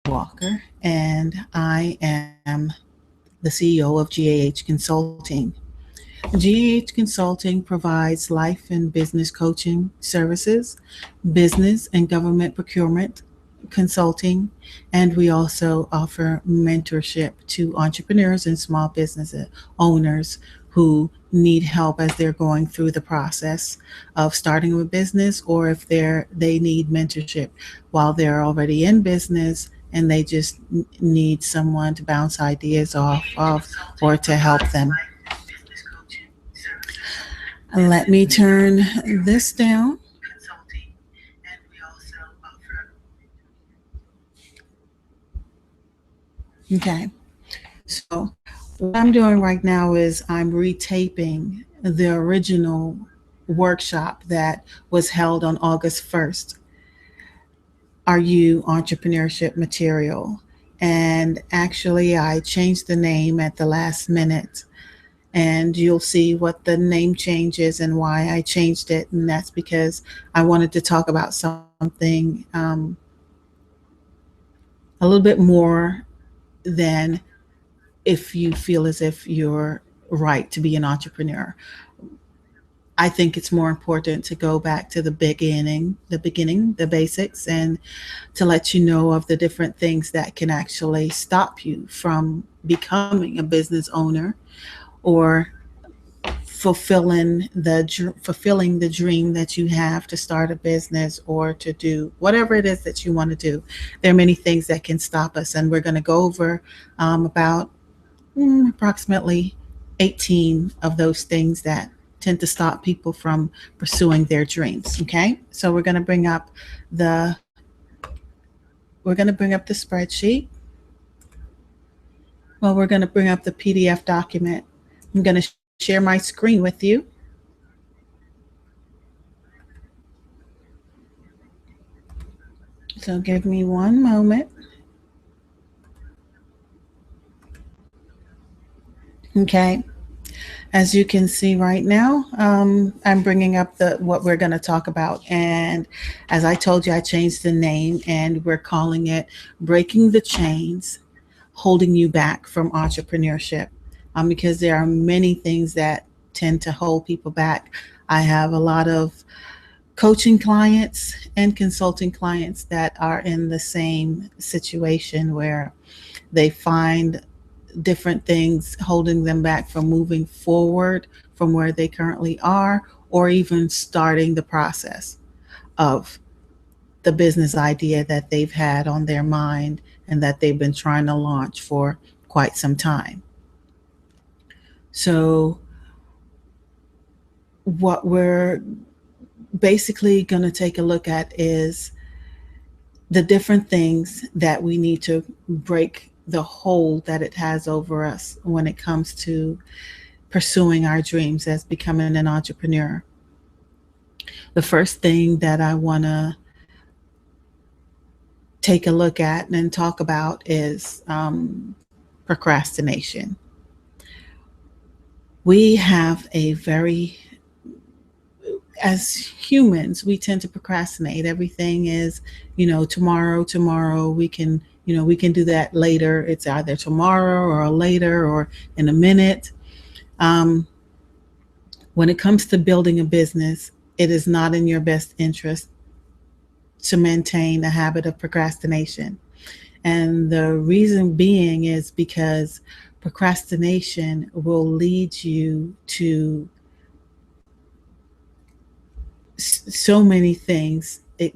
Walker, and I am the CEO of GAH Consulting. GAH Consulting provides life and business coaching services, business and government procurement consulting, and we also offer mentorship to entrepreneurs and small business owners who need help as they're going through the process of starting a business, or if they need mentorship while they're already in business and they just need someone to bounce ideas off of or to help them. Let me turn this down. Okay. So, what I'm doing right now is I'm retaping the original workshop that was held on August 1st. Are you entrepreneurship material? And actually, I changed the name at the last minute, and you'll see what the name change is and why I changed it. And that's because I wanted to talk about something a little bit more than if you feel as if you're right to be an entrepreneur. I think it's more important to go back to the basics, and to let you know of the different things that can actually stop you from becoming a business owner or fulfilling the dream that you have to start a business or to do whatever it is that you want to do. There are many things that can stop us, and we're going to go over about approximately 18 of those things that tend to stop people from pursuing their dreams. Okay, so the we're going to bring up the spreadsheet. Well, we're going to bring up the PDF document. I'm going to share my screen with you. So give me one moment. Okay. As you can see right now, I'm bringing up what we're going to talk about. And as I told you, I changed the name and we're calling it Breaking the Chains, Holding You Back from Entrepreneurship. Because there are many things that tend to hold people back. I have a lot of coaching clients and consulting clients that are in the same situation where they find different things holding them back from moving forward from where they currently are, or even starting the process of the business idea that they've had on their mind and that they've been trying to launch for quite some time. So, what we're basically going to take a look at is the different things that we need to break the hold that it has over us when it comes to pursuing our dreams as becoming an entrepreneur. The first thing that I want to take a look at and talk about is procrastination. We have as humans, we tend to procrastinate. Everything is, tomorrow we can do that later. It's either tomorrow or later or in a minute. When it comes to building a business, it is not in your best interest to maintain a habit of procrastination. And the reason being is because procrastination will lead you to so many things. It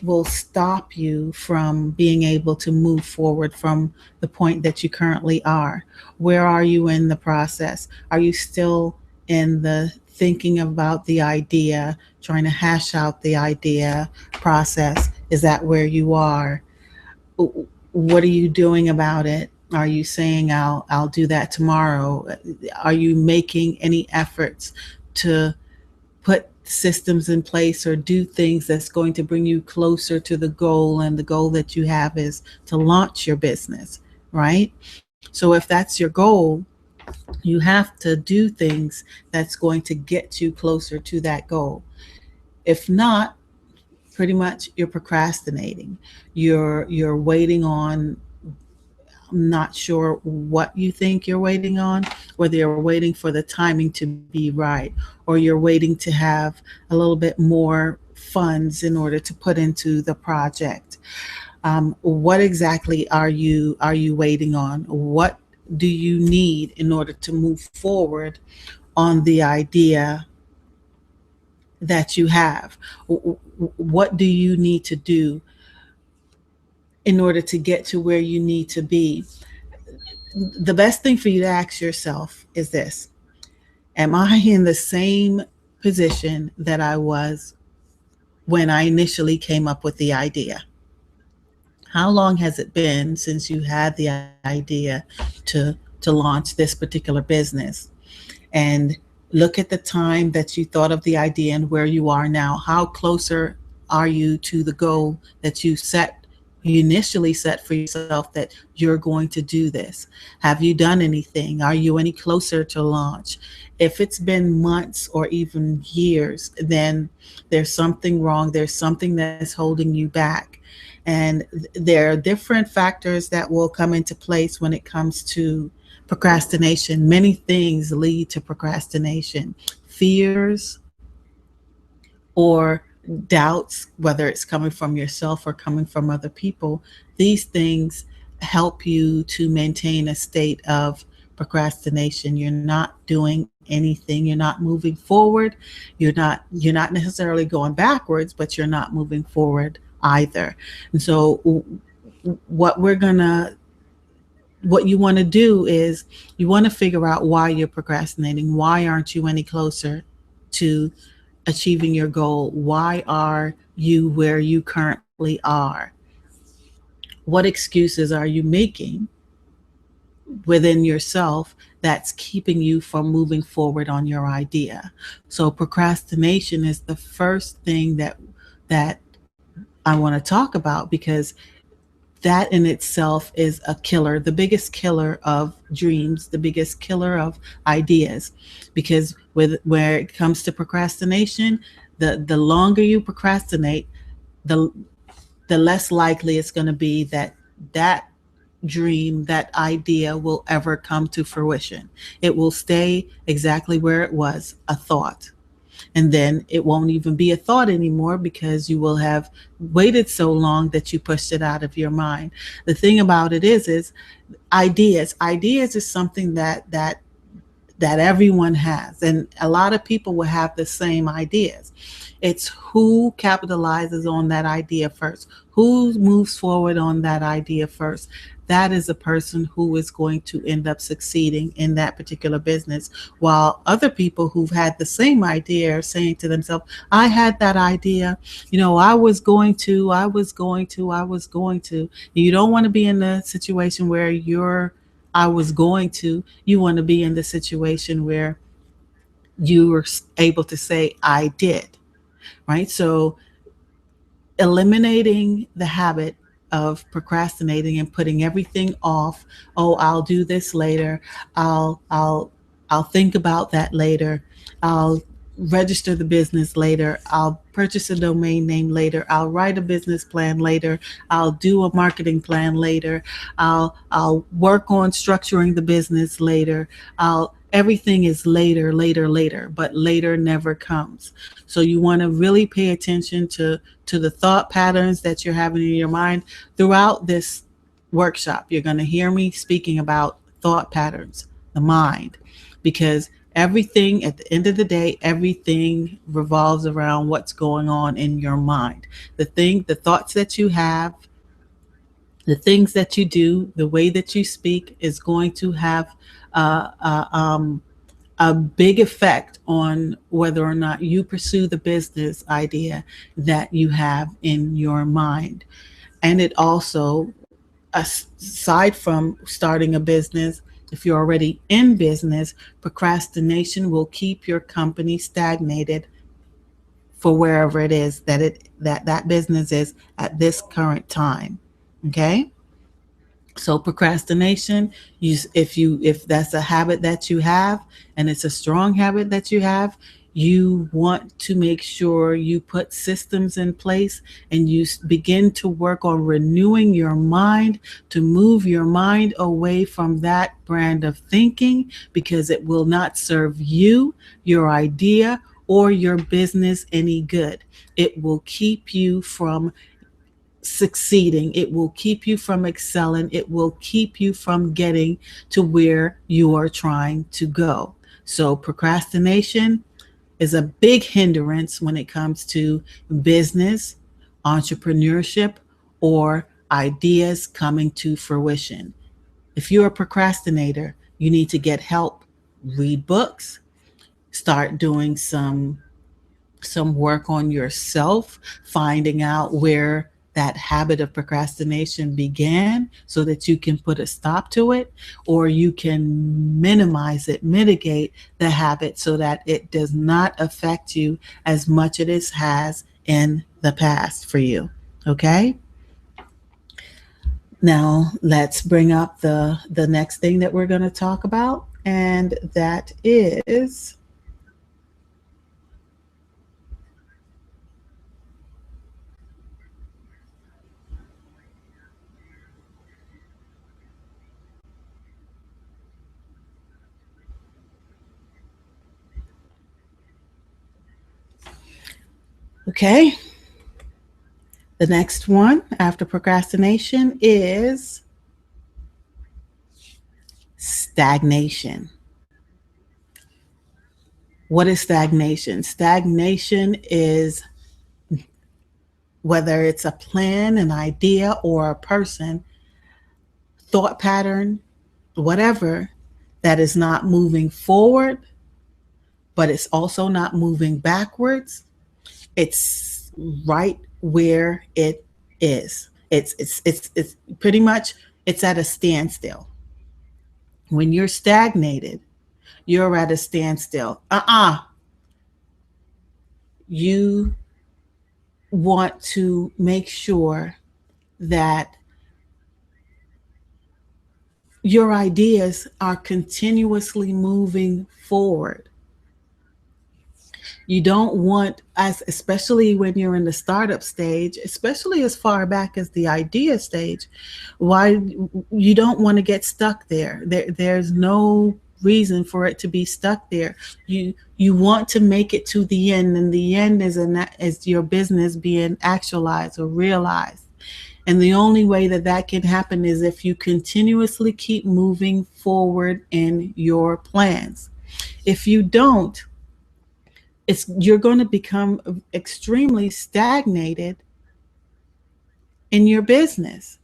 will stop you from being able to move forward from the point that you currently are. Where are you in the process? Are you still in the thinking about the idea, trying to hash out the idea process? Is that where you are? What are you doing about it? Are you saying I'll do that tomorrow? Are you making any efforts to put systems in place or do things that's going to bring you closer to the goal? And the goal that you have is to launch your business, right? So if that's your goal, you have to do things that's going to get you closer to that goal. If not, Pretty much you're procrastinating. You're waiting on, I'm not sure what you think you're waiting on, whether you're waiting for the timing to be right, or you're waiting to have a little bit more funds in order to put into the project. What exactly are you waiting on? What do you need in order to move forward on the idea that you have? What do you need to do in order to get to where you need to be? The best thing for you to ask yourself is this: am I in the same position that I was when I initially came up with the idea? How long has it been since you had the idea to launch this particular business? And look at the time that you thought of the idea and where you are now. How closer are you to the goal that you initially set for yourself, that you're going to do this? Have you done anything? Are you any closer to launch? If it's been months or even years, then there's something wrong. There's something that's holding you back. And there are different factors that will come into place when it comes to procrastination. Many things lead to procrastination: fears or doubts, whether it's coming from yourself or coming from other people. These things help you to maintain a state of procrastination. You're not doing anything. You're not moving forward. You're not necessarily going backwards, but you're not moving forward either. And so what we're gonna what you want to do is you want to figure out why you're procrastinating. Why aren't you any closer to achieving your goal? Why are you where you currently are? What excuses are you making within yourself that's keeping you from moving forward on your idea? So procrastination is the first thing that I want to talk about, because that in itself is a killer, the biggest killer of dreams, the biggest killer of ideas. Because with where it comes to procrastination, the longer you procrastinate, the the less likely it's going to be that that dream, that idea will ever come to fruition. It will stay exactly where it was, a thought. And then it won't even be a thought anymore, because you will have waited so long that you pushed it out of your mind. The thing about it is ideas is something that everyone has, and a lot of people will have the same ideas. It's who capitalizes on that idea first, who moves forward on that idea first. That is a person who is going to end up succeeding in that particular business. While other people who've had the same idea are saying to themselves, I had that idea, I was going to. You don't want to be in the situation where I was going to. You want to be in the situation where you were able to say, I did, right? So eliminating the habit of procrastinating and putting everything off. Oh, I'll do this later. I'll think about that later. I'll register the business later. I'll purchase a domain name later. I'll write a business plan later. I'll do a marketing plan later. I'll work on structuring the business later. I'll Everything is later, later, later, but later never comes. So you want to really pay attention to the thought patterns that you're having in your mind. Throughout this workshop, you're going to hear me speaking about thought patterns, the mind, because everything at the end of the day, everything revolves around what's going on in your mind. The thoughts that you have, the things that you do, the way that you speak is going to have uh, uh, um, a big effect on whether or not you pursue the business idea that you have in your mind. And it also, aside from starting a business, if you're already in business, procrastination will keep your company stagnated for wherever it is that business is at this current time. Okay? So procrastination, if that's a habit that you have, and it's a strong habit that you have, You want to make sure you put systems in place and you begin to work on renewing your mind to move your mind away from that brand of thinking because it will not serve you, your idea, or your business any good. It will keep you from succeeding. It will keep you from excelling. It will keep you from getting to where you are trying to go. So, procrastination is a big hindrance when it comes to business, entrepreneurship, or ideas coming to fruition. If you're a procrastinator, you need to get help, read books, start doing some work on yourself, finding out where that habit of procrastination began so that you can put a stop to it, or you can minimize it, mitigate the habit so that it does not affect you as much as it has in the past for you. Okay? Now, let's bring up the next thing that we're going to talk about, and that is okay. The next one after procrastination is stagnation. What is stagnation? Stagnation is whether it's a plan, an idea, or a person, thought pattern, whatever, that is not moving forward, but it's also not moving backwards. It's right where it is. It's pretty much it's at a standstill. When you're stagnated, you're at a standstill. You want to make sure that your ideas are continuously moving forward. You don't want, as especially when you're in the startup stage, especially as far back as the idea stage, why you don't want to get stuck there. There's no reason for it to be stuck there. You want to make it to the end, and the end is your business being actualized or realized. And the only way that that can happen is if you continuously keep moving forward in your plans. If you don't, it's you're going to become extremely stagnated in your business.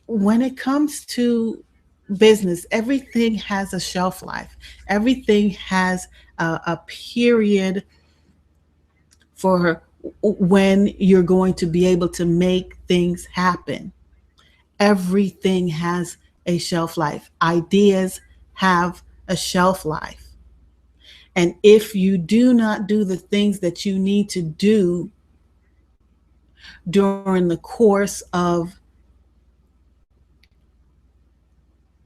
When it comes to business, everything has a shelf life. Everything has a period for when you're going to be able to make things happen. Everything has a shelf life. Ideas have a shelf life. And if you do not do the things that you need to do during the course of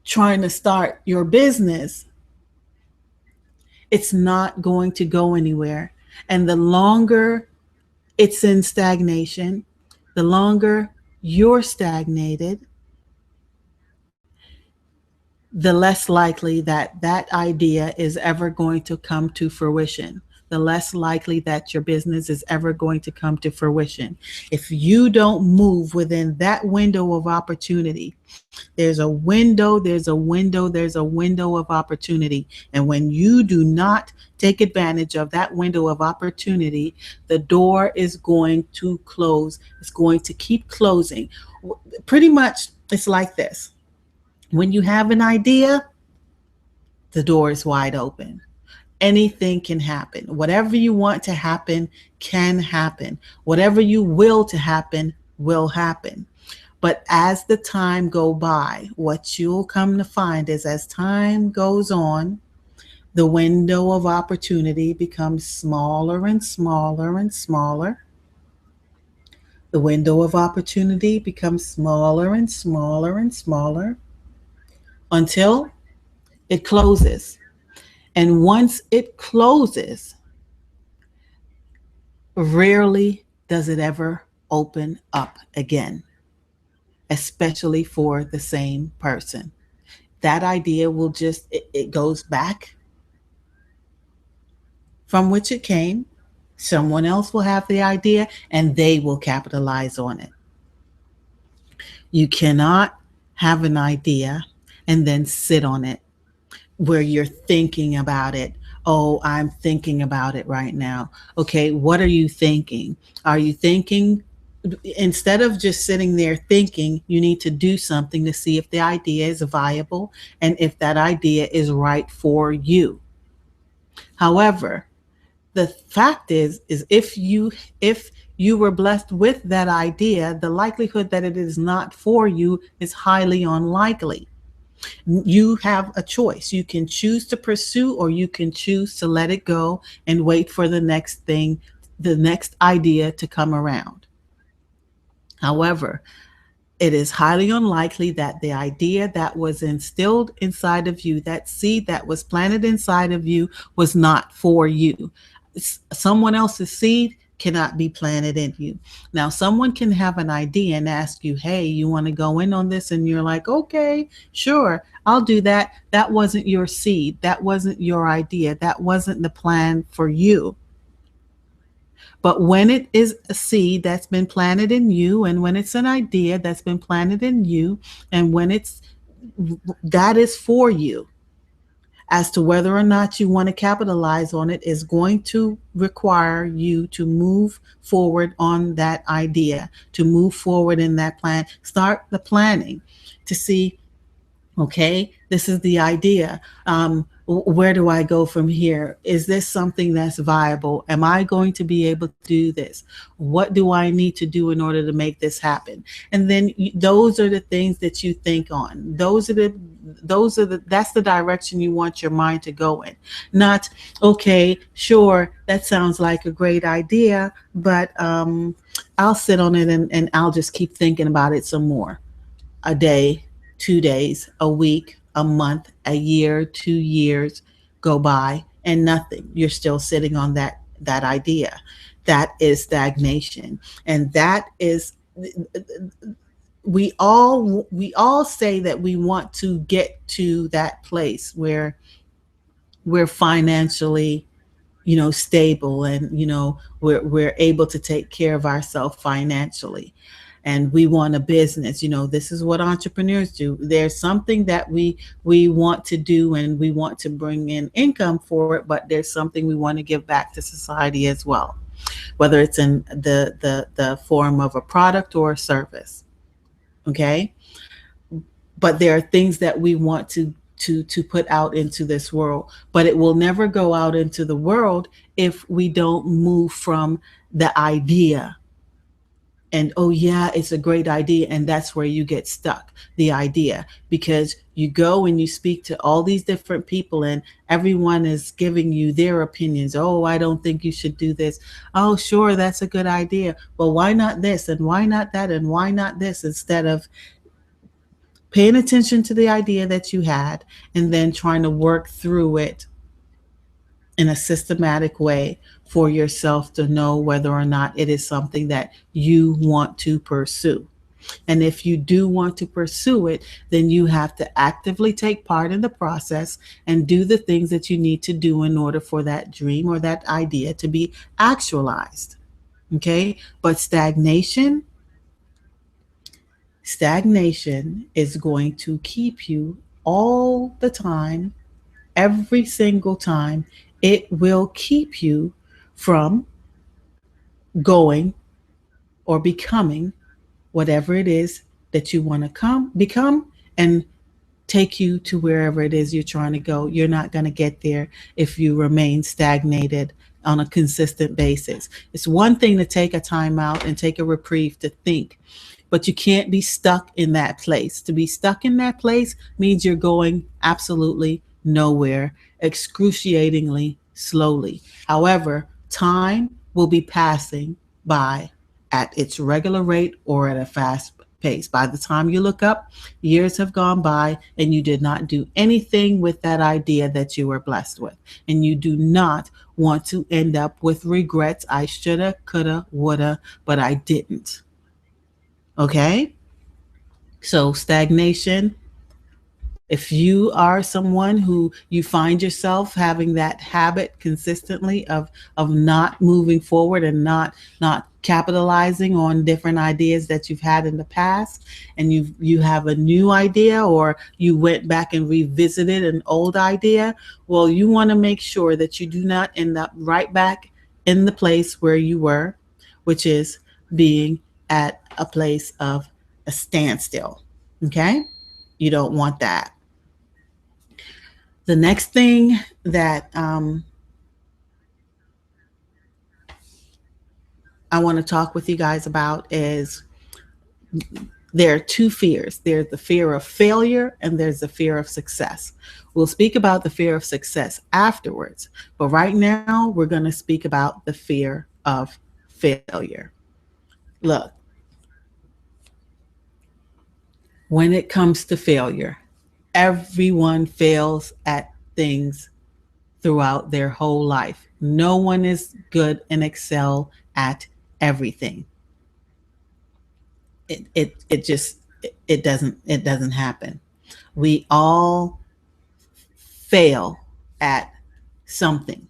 trying to start your business, it's not going to go anywhere. And the longer it's in stagnation, the longer you're stagnated, the less likely that that idea is ever going to come to fruition. The less likely that your business is ever going to come to fruition. If you don't move within that window of opportunity, there's a window of opportunity. And when you do not take advantage of that window of opportunity, the door is going to close. It's going to keep closing. Pretty much, it's like this. When you have an idea, the door is wide open. Anything can happen. Whatever you want to happen can happen. Whatever you will to happen will happen. But as the time go by, what you'll come to find is as time goes on, the window of opportunity becomes smaller and smaller and smaller. The window of opportunity becomes smaller and smaller and smaller until it closes. And once it closes, rarely does it ever open up again, especially for the same person. That idea will just, it goes back from which it came. Someone else will have the idea and they will capitalize on it. You cannot have an idea and then sit on it where you're thinking about it. Oh, I'm thinking about it right now. Okay, what are you thinking? Are you thinking, instead of just sitting there thinking, you need to do something to see if the idea is viable and if that idea is right for you. However, the fact is if you were blessed with that idea, the likelihood that it is not for you is highly unlikely. You have a choice. You can choose to pursue or you can choose to let it go and wait for the next thing, the next idea to come around. However, it is highly unlikely that the idea that was instilled inside of you, that seed that was planted inside of you, was not for you. Someone else's seed cannot be planted in you. Now, someone can have an idea and ask you, hey, you want to go in on this? And you're like, okay, sure, I'll do that. That wasn't your seed. That wasn't your idea. That wasn't the plan for you. But when it is a seed that's been planted in you, and when it's an idea that's been planted in you, and when it's that is for you, as to whether or not you want to capitalize on it is going to require you to move forward on that idea, to move forward in that plan. Start the planning to see, okay, this is the idea. Where do I go from here? Is this something that's viable? Am I going to be able to do this? What do I need to do in order to make this happen? And then those are the things that you think on. That's the direction you want your mind to go in. Not, okay, sure, that sounds like a great idea, but I'll sit on it and I'll just keep thinking about it some more. A day, 2 days, a week, a month, a year, 2 years go by and nothing. You're still sitting on that idea. That is stagnation. And that is, we all say that we want to get to that place where we're financially, stable, and we're able to take care of ourselves financially, and we want a business. This is what entrepreneurs do. There's something that we want to do, and we want to bring in income for it, but there's something we want to give back to society as well, whether it's in the form of a product or a service. Okay, but there are things that we want to put out into this world, but it will never go out into the world if we don't move from the idea. And oh yeah, it's a great idea, and that's where you get stuck, the idea, because you go and you speak to all these different people and everyone is giving you their opinions. Oh, I don't think you should do this. Oh, sure, that's a good idea. Well, why not this, and why not that, and why not this, instead of paying attention to the idea that you had and then trying to work through it in a systematic way for yourself to know whether or not it is something that you want to pursue. And if you do want to pursue it, then you have to actively take part in the process and do the things that you need to do in order for that dream or that idea to be actualized. Okay? But stagnation is going to keep you all the time, every single time. It will keep you from going or becoming whatever it is that you want to become, and take you to wherever it is you're trying to go. You're not going to get there if you remain stagnated on a consistent basis. It's one thing to take a time out and take a reprieve to think, but you can't be stuck in that place. To be stuck in that place means you're going absolutely nowhere, excruciatingly slowly. However, time will be passing by at its regular rate or at a fast pace. By the time you look up, years have gone by and you did not do anything with that idea that you were blessed with. And you do not want to end up with regrets. I shoulda, coulda, woulda, but I didn't. Okay? So, stagnation, if you are someone who you find yourself having that habit consistently of not moving forward and not capitalizing on different ideas that you've had in the past, and you have a new idea, or you went back and revisited an old idea, well, you want to make sure that you do not end up right back in the place where you were, which is being at a place of a standstill. Okay? You don't want that. The next thing that I want to talk with you guys about is there are two fears. There's the fear of failure and there's the fear of success. We'll speak about the fear of success afterwards, but right now we're going to speak about the fear of failure. Look, when it comes to failure, everyone fails at things throughout their whole life. No one is good and excel at everything. It just it doesn't happen. We all fail at something.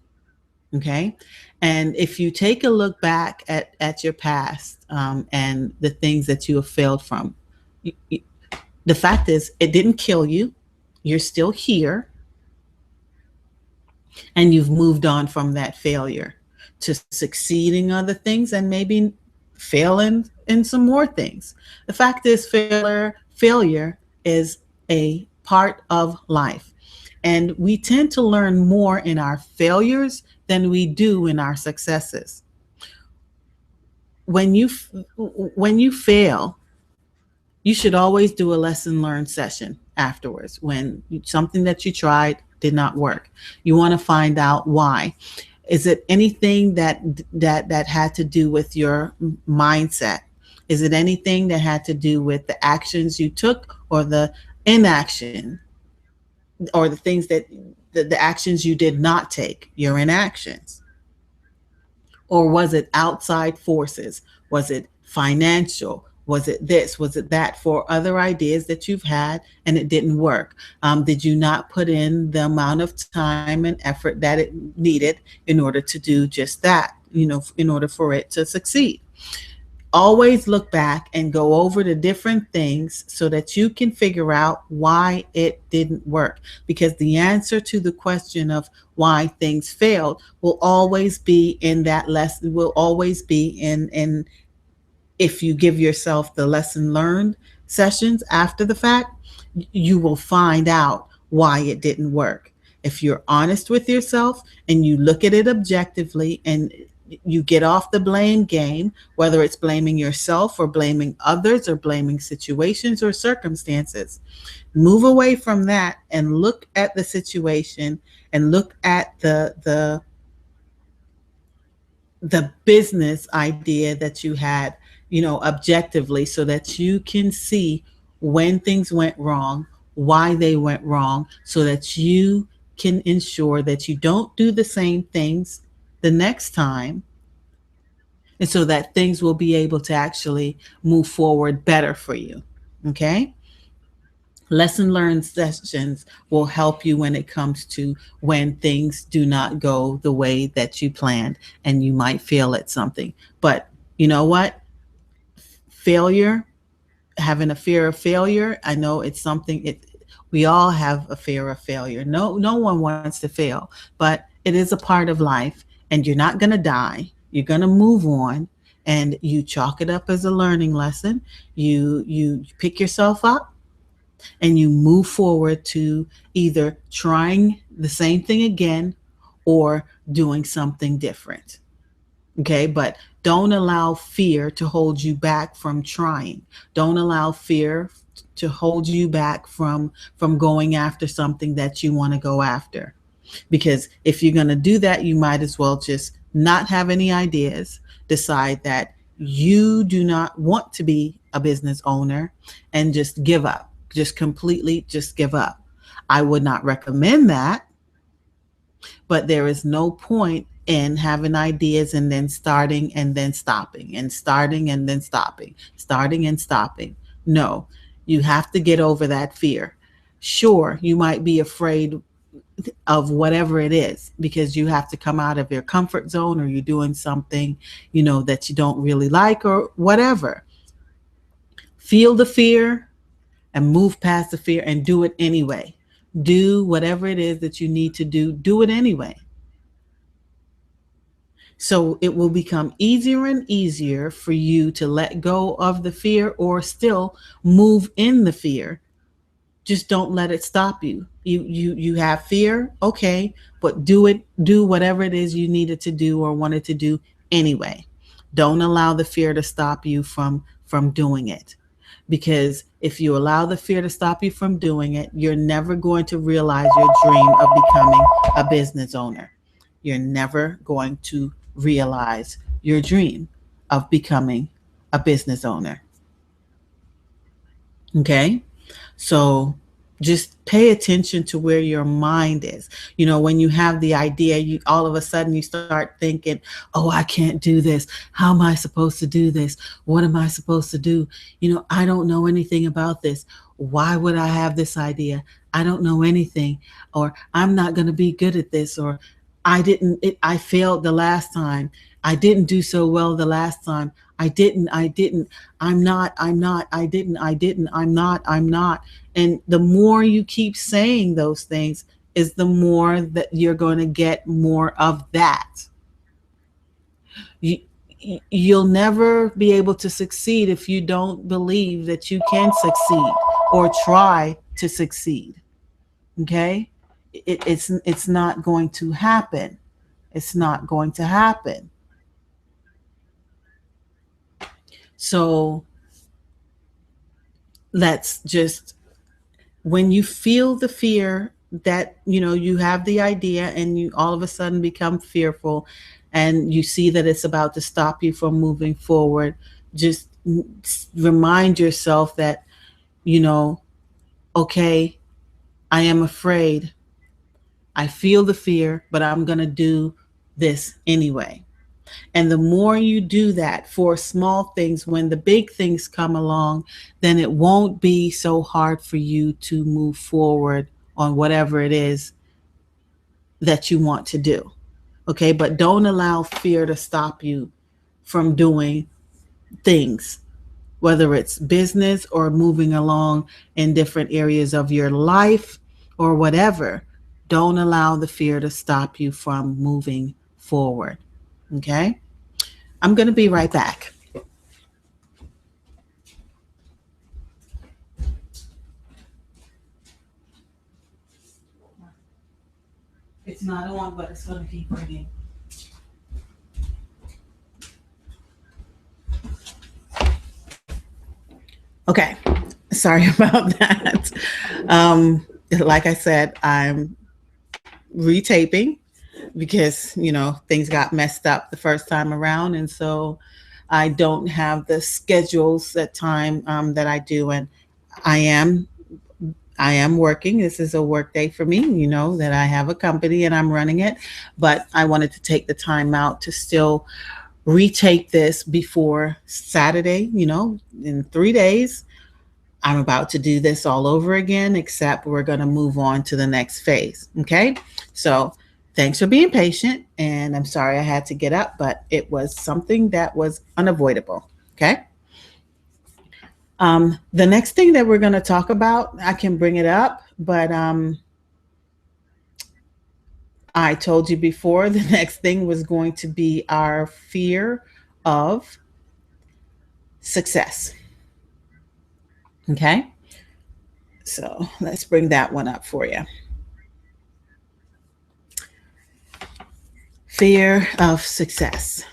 Okay. And if you take a look back at your past, and the things that you have failed from, you, the fact is it didn't kill you. You're still here, and you've moved on from that failure to succeeding other things and maybe failing in some more things. The fact is failure is a part of life. And we tend to learn more in our failures than we do in our successes. When you when you fail, you should always do a lesson learned session afterwards. When something that you tried did not work, you want to find out why. Is it anything that had to do with your mindset? Is it anything that had to do with the actions you took, or the inaction, or the things that the actions you did not take, your inactions? Or was it outside forces? Was it financial? Was it this? Was it that? For other ideas that you've had and it didn't work? Did you not put in the amount of time and effort that it needed in order to do just that, in order for it to succeed? Always look back and go over the different things so that you can figure out why it didn't work. Because the answer to the question of why things failed will always be in that lesson, will always be in if you give yourself the lesson learned sessions after the fact, you will find out why it didn't work. If you're honest with yourself and you look at it objectively and you get off the blame game, whether it's blaming yourself or blaming others or blaming situations or circumstances, move away from that and look at the situation and look at the business idea that you had, objectively, so that you can see when things went wrong, why they went wrong, so that you can ensure that you don't do the same things the next time, and so that things will be able to actually move forward better for you. Okay? Lesson learned sessions will help you when it comes to when things do not go the way that you planned and you might fail at something. But you know what? Failure, having a fear of failure, I know it's something we all have a fear of failure. No one wants to fail, but it is a part of life, and you're not going to die. You're going to move on, and you chalk it up as a learning lesson. You pick yourself up and you move forward to either trying the same thing again or doing something different. Okay, but don't allow fear to hold you back from trying. Don't allow fear to hold you back from going after something that you want to go after. Because if you're going to do that, you might as well just not have any ideas, decide that You do not want to be a business owner and just give up, just completely just give up. I would not recommend that, but there is no point in having ideas and then starting and then stopping and starting and then stopping, starting and stopping. No, you have to get over that fear. Sure, you might be afraid of whatever it is because you have to come out of your comfort zone, or you're doing something, that you don't really like, or whatever. Feel the fear and move past the fear and do it anyway. Do whatever it is that you need to do it anyway. So it will become easier and easier for you to let go of the fear, or still move in the fear. Just don't let it stop you. You have fear, okay, but do whatever it is you needed to do or wanted to do anyway. Don't allow the fear to stop you from doing it. Because if you allow the fear to stop you from doing it, you're never going to realize your dream of becoming a business owner. You're never going to realize your dream of becoming a business owner. Okay? So just pay attention to where your mind is. When you have the idea, you all of a sudden you start thinking, oh, I can't do this. How am I supposed to do this? What am I supposed to do? I don't know anything about this. Why would I have this idea? I don't know anything. Or I'm not going to be good at this. Or I failed the last time. I didn't do so well the last time. I didn't, I'm not. And the more you keep saying those things, is the more that you're going to get more of that. You, you'll never be able to succeed if you don't believe that you can succeed or try to succeed. Okay? It's not going to happen. It's not going to happen. So let's just, when you feel the fear that you have the idea and you all of a sudden become fearful, and you see that it's about to stop you from moving forward, just remind yourself that, okay, I am afraid, I feel the fear, but I'm going to do this anyway. And the more you do that for small things, when the big things come along, then it won't be so hard for you to move forward on whatever it is that you want to do. Okay, but don't allow fear to stop you from doing things, whether it's business or moving along in different areas of your life or whatever. Don't allow the fear to stop you from moving forward. Okay? I'm going to be right back. It's not on, but it's going to keep ringing. Okay. Sorry about that. Like I said, I'm retaping because, things got messed up the first time around. And so I don't have the schedules at time that I do. And I am I am working. This is a work day for me, that I have a company and I'm running it. But I wanted to take the time out to still retake this before Saturday, in 3 days. I'm about to do this all over again, except we're going to move on to the next phase. Okay. So thanks for being patient. And I'm sorry I had to get up, but it was something that was unavoidable. Okay. The next thing that we're going to talk about, I can bring it up, but I told you before the next thing was going to be our fear of success. Okay. So let's bring that one up for you. Fear of success.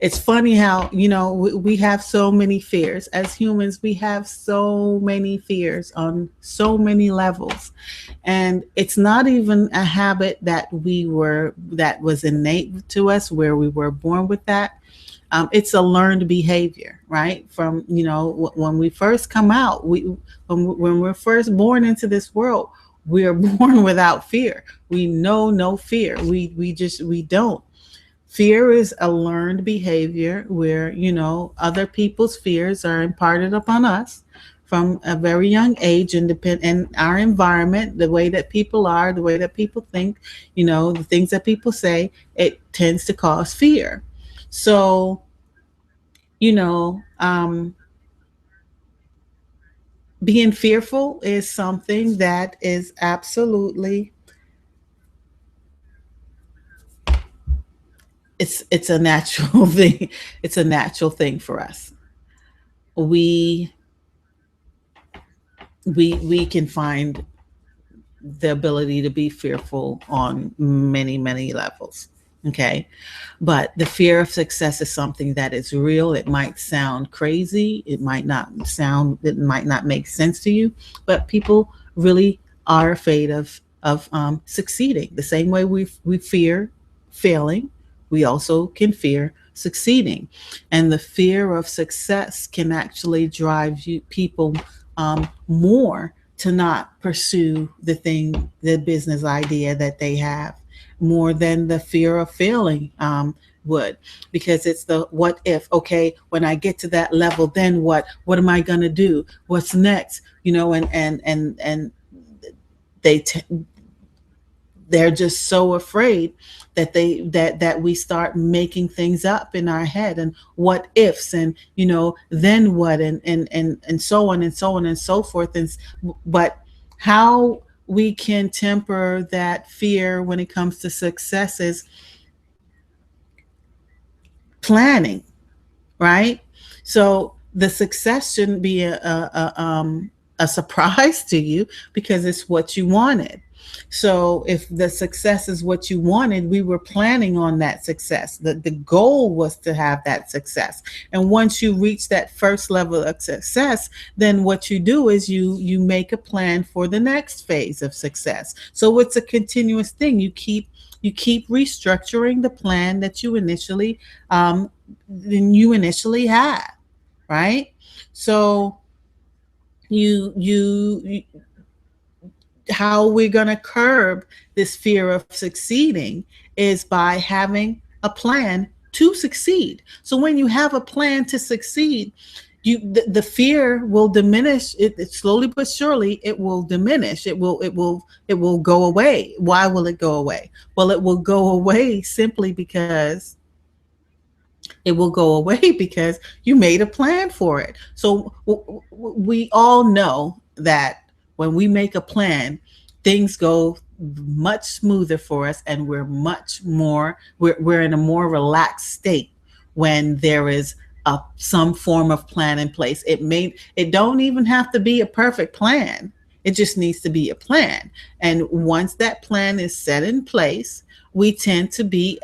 It's funny how, we have so many fears. As humans, we have so many fears on so many levels. And it's not even a habit that was innate to us, where we were born with that. It's a learned behavior, right? From, when we first come out, when we're first born into this world, we are born without fear. We know no fear. We don't. Fear is a learned behavior where, other people's fears are imparted upon us from a very young age, and depend in our environment, the way that people are, the way that people think, the things that people say, it tends to cause fear. So, you know, um, being fearful is something that is absolutely, it's a natural thing. It's a natural thing for us. We we can find the ability to be fearful on many, many levels. Okay. But the fear of success is something that is real. It might sound crazy. It might not make sense to you, but people really are afraid of succeeding. The same way we fear failing, we also can fear succeeding. And the fear of success can actually drive people more to not pursue the business idea that they have, more than the fear of failing would, because it's the what if. Okay, when I get to that level, then what am I going to do? What's next? And they t- they're just so afraid that we start making things up in our head, and what ifs, and then what, and so on and so on and so forth. But how we can temper that fear when it comes to success is planning, right? So the success shouldn't be a surprise to you, because it's what you wanted. So if the success is what you wanted, we were planning on that success. The goal was to have that success. And once you reach that first level of success, then what you do is you make a plan for the next phase of success. So it's a continuous thing. You keep restructuring the plan that you initially had, right? So you how we're going to curb this fear of succeeding is by having a plan to succeed. So when you have a plan to succeed, the fear will diminish. It slowly but surely, it will diminish. It will go away. Why will it go away? Well, it will go away simply because you made a plan for it. So we all know that when we make a plan, things go much smoother for us, and we're in a more relaxed state when there is some form of plan in place. It don't even have to be a perfect plan. It just needs to be a plan. And once that plan is set in place, we tend to be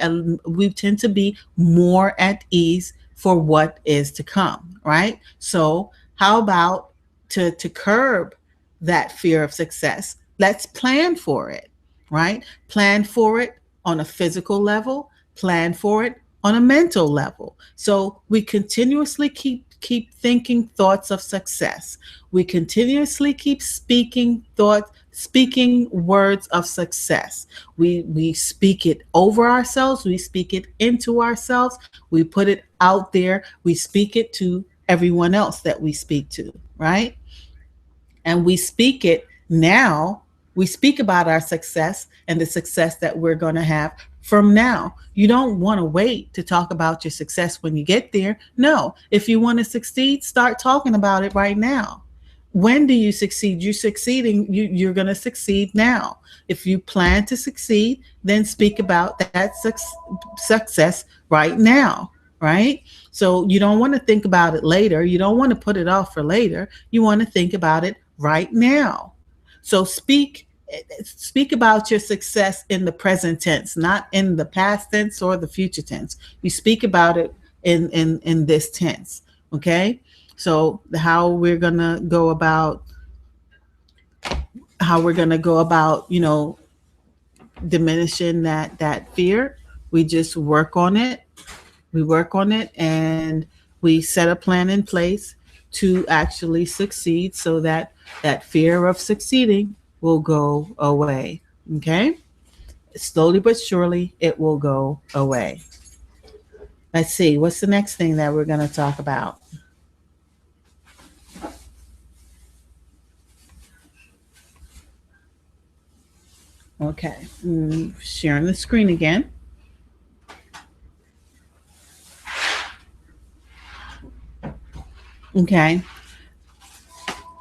more at ease for what is to come, right? So how about to curb that fear of success? Let's plan for it, right? Plan for it on a physical level, plan for it on a mental level. So we continuously keep thinking thoughts of success. We continuously keep speaking words of success. We speak it over ourselves, we speak it into ourselves, we put it out there, we speak it to everyone else that we speak to, right? And we speak it now. We speak about our success and the success that we're going to have from now. You don't want to wait to talk about your success when you get there. No, if you want to succeed, start talking about it right now. When do you succeed? You're going to succeed now. If you plan to succeed, then speak about that success right now, right? So you don't want to think about it later. You don't want to put it off for later. You want to think about it right now. So speak about your success in the present tense, not in the past tense or the future tense. You speak about it in this tense. Okay, so how we're gonna go about, diminishing that fear. We just work on it. We work on it, and we set a plan in place to actually succeed, so that that fear of succeeding will go away. Okay, slowly but surely it will go away. Let's see, what's the next thing that we're going to talk about? Okay, sharing the screen again. Okay,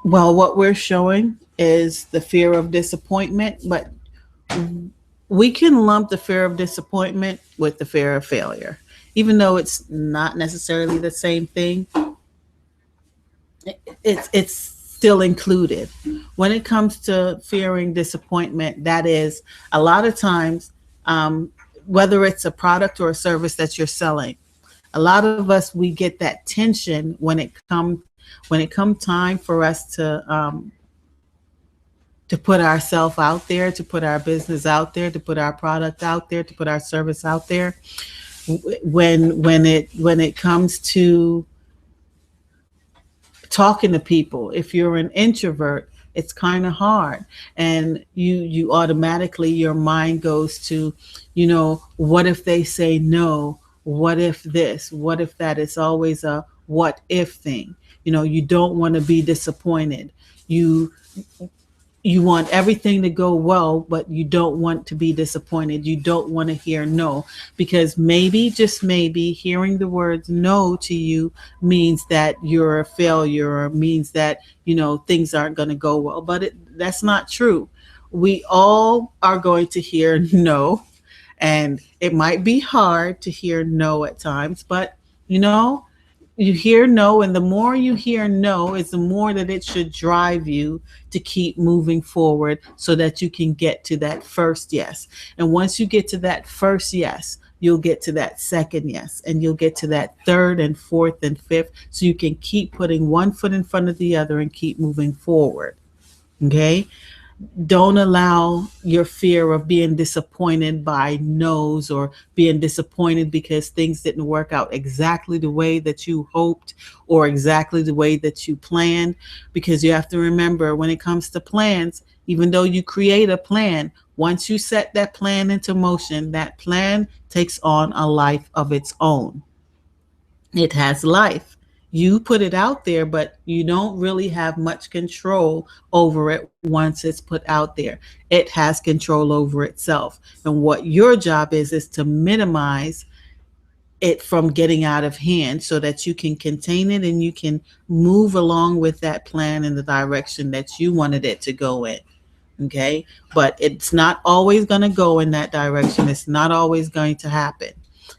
well, what we're showing is the fear of disappointment, but we can lump the fear of disappointment with the fear of failure. Even though it's not necessarily the same thing, it's still included. When it comes to fearing disappointment, that is a lot of times, um, whether it's a product or a service that you're selling, a lot of us, we get that tension when it come time for us to put ourselves out there, to put our business out there, to put our product out there, to put our service out there. When it comes to talking to people, if you're an introvert, it's kind of hard, and you automatically, your mind goes to, what if they say no, what if this, what if that. It's always a what if thing. You don't want to be disappointed. You you want everything to go well, but you don't want to be disappointed. You don't want to hear no, because maybe, just maybe, hearing the words no to you means that you're a failure, or means that, things aren't going to go well. But that's not true. We all are going to hear no, and it might be hard to hear no at times, but you know, you hear no, and the more you hear no is the more that it should drive you to keep moving forward, so that you can get to that first yes. And once you get to that first yes, you'll get to that second yes, and you'll get to that third and fourth and fifth, so you can keep putting one foot in front of the other and keep moving forward. Okay, don't allow your fear of being disappointed by no's, or being disappointed because things didn't work out exactly the way that you hoped, or exactly the way that you planned. Because you have to remember, when it comes to plans, even though you create a plan, once you set that plan into motion, that plan takes on a life of its own. It has life. You put it out there, but you don't really have much control over it once it's put out there. It has control over itself. And what your job is to minimize it from getting out of hand, so that you can contain it, and you can move along with that plan in the direction that you wanted it to go in. Okay, but it's not always going to go in that direction. It's not always going to happen.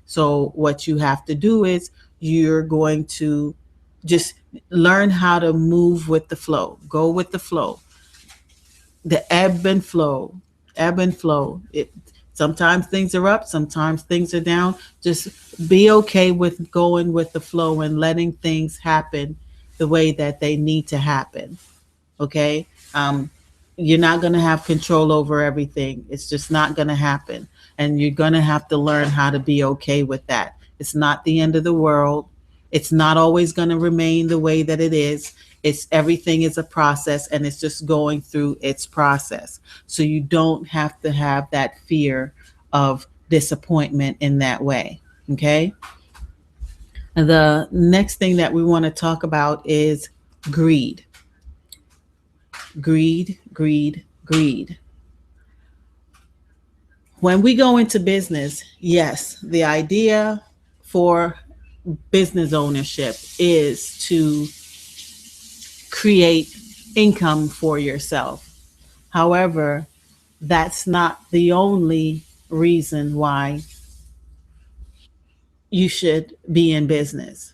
So what you have to do is, you're going to just learn how to move with the flow, go with the flow, the ebb and flow. It Sometimes things are up, sometimes things are down. Just be okay with going with the flow and letting things happen the way that they need to happen. Okay, you're not going to have control over everything. It's just not going to happen. And you're going to have to learn how to be okay with that. It's not the end of the world. It's not always going to remain the way that it is. It's Everything is a process, and it's just going through its process. So you don't have to have that fear of disappointment in that way. Okay. The next thing that we want to talk about is greed. Greed, greed, greed. When we go into business, yes, the idea for business ownership is to create income for yourself. However, that's not the only reason why you should be in business.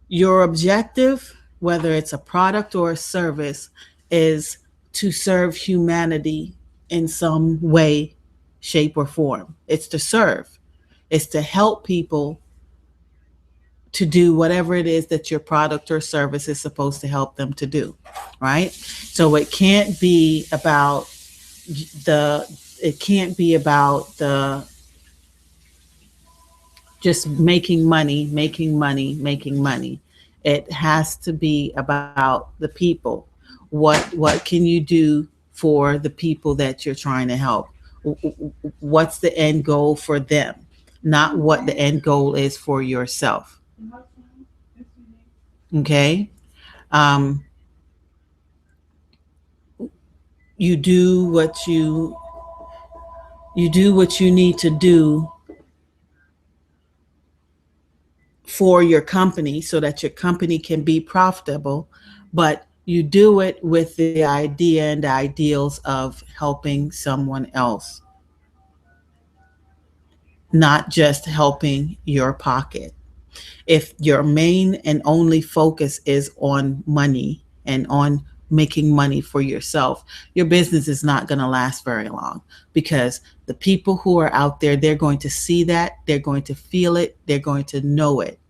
Your objective, whether it's a product or a service, is to serve humanity in some way, shape, or form. It's to serve, it's to help people to do whatever it is that your product or service is supposed to help them to do, right? So it can't be about the it can't be about the just making money, making money, making money. It has to be about the people. What can you do for the people that you're trying to help? What's the end goal for them? Not what the end goal is for yourself. Okay? Um, you do what you do what you need to do for your company so that your company can be profitable, but you do it with the idea and the ideals of helping someone else, not just helping your pocket. If your main and only focus is on money and on making money for yourself, your business is not going to last very long, because the people who are out there, they're going to see that, they're going to feel it, they're going to know it.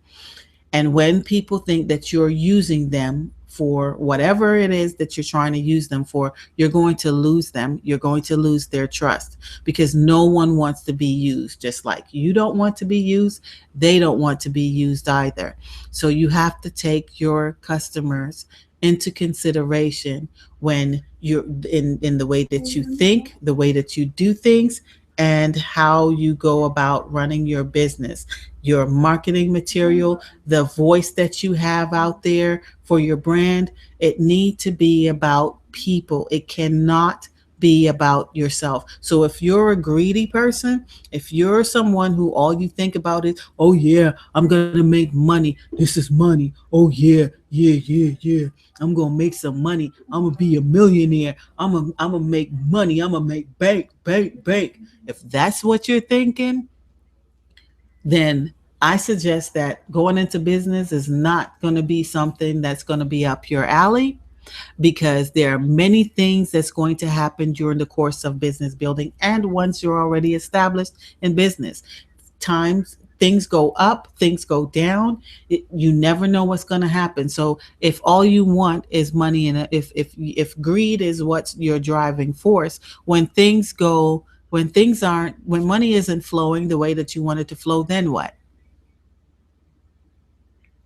And when people think that you're using them for whatever it is that you're trying to use them for, you're going to lose them. You're going to lose their trust, because no one wants to be used. Just like you don't want to be used, they don't want to be used either. So you have to take your customers into consideration when you're in the way that you think, the way that you do things, and how you go about running your business, your marketing material, the voice that you have out there for your brand. It need to be about people. It cannot be about yourself. So if you're a greedy person, if you're someone who all you think about is, oh yeah, I'm gonna make money. This is money. Oh yeah, yeah, yeah, yeah. I'm gonna make some money. I'm gonna be a millionaire. I'm gonna make money. I'm gonna make bank, bank, bank. If that's what you're thinking, then I suggest that going into business is not going to be something that's going to be up your alley, because there are many things that's going to happen during the course of business building and once you're already established in business. Times things go up, things go down. You never know what's going to happen. So if all you want is money, and if greed is what's your driving force, when things go, when money isn't flowing the way that you want it to flow, then what?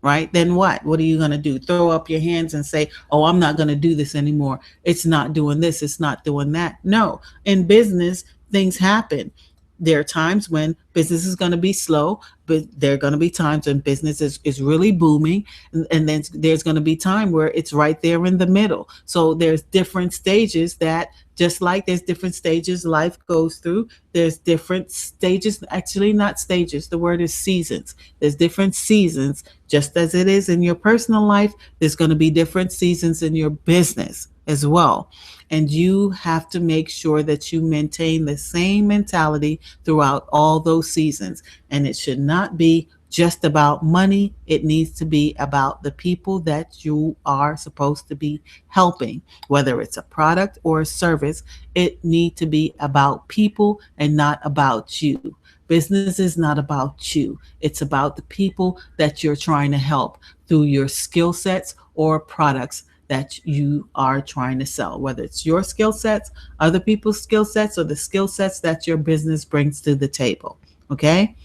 Right? Then what? What are you going to do? Throw up your hands and say, oh, I'm not going to do this anymore. It's not doing this. It's not doing that. No, in business, things happen. There are times when business is going to be slow, but there are going to be times when business is really booming. And then there's going to be time where it's right there in the middle. So there's different stages that, just like there's different stages life goes through, there's different stages, actually not stages, the word is seasons. There's different seasons, just as it is in your personal life, there's going to be different seasons in your business as well. And you have to make sure that you maintain the same mentality throughout all those seasons. And it should not be just about money. It needs to be about the people that you are supposed to be helping, whether it's a product or a service. It needs to be about people and not about you. Business is not about you. It's about the people that you're trying to help through your skill sets or products that you are trying to sell, whether it's your skill sets, other people's skill sets, or the skill sets that your business brings to the table. Okay?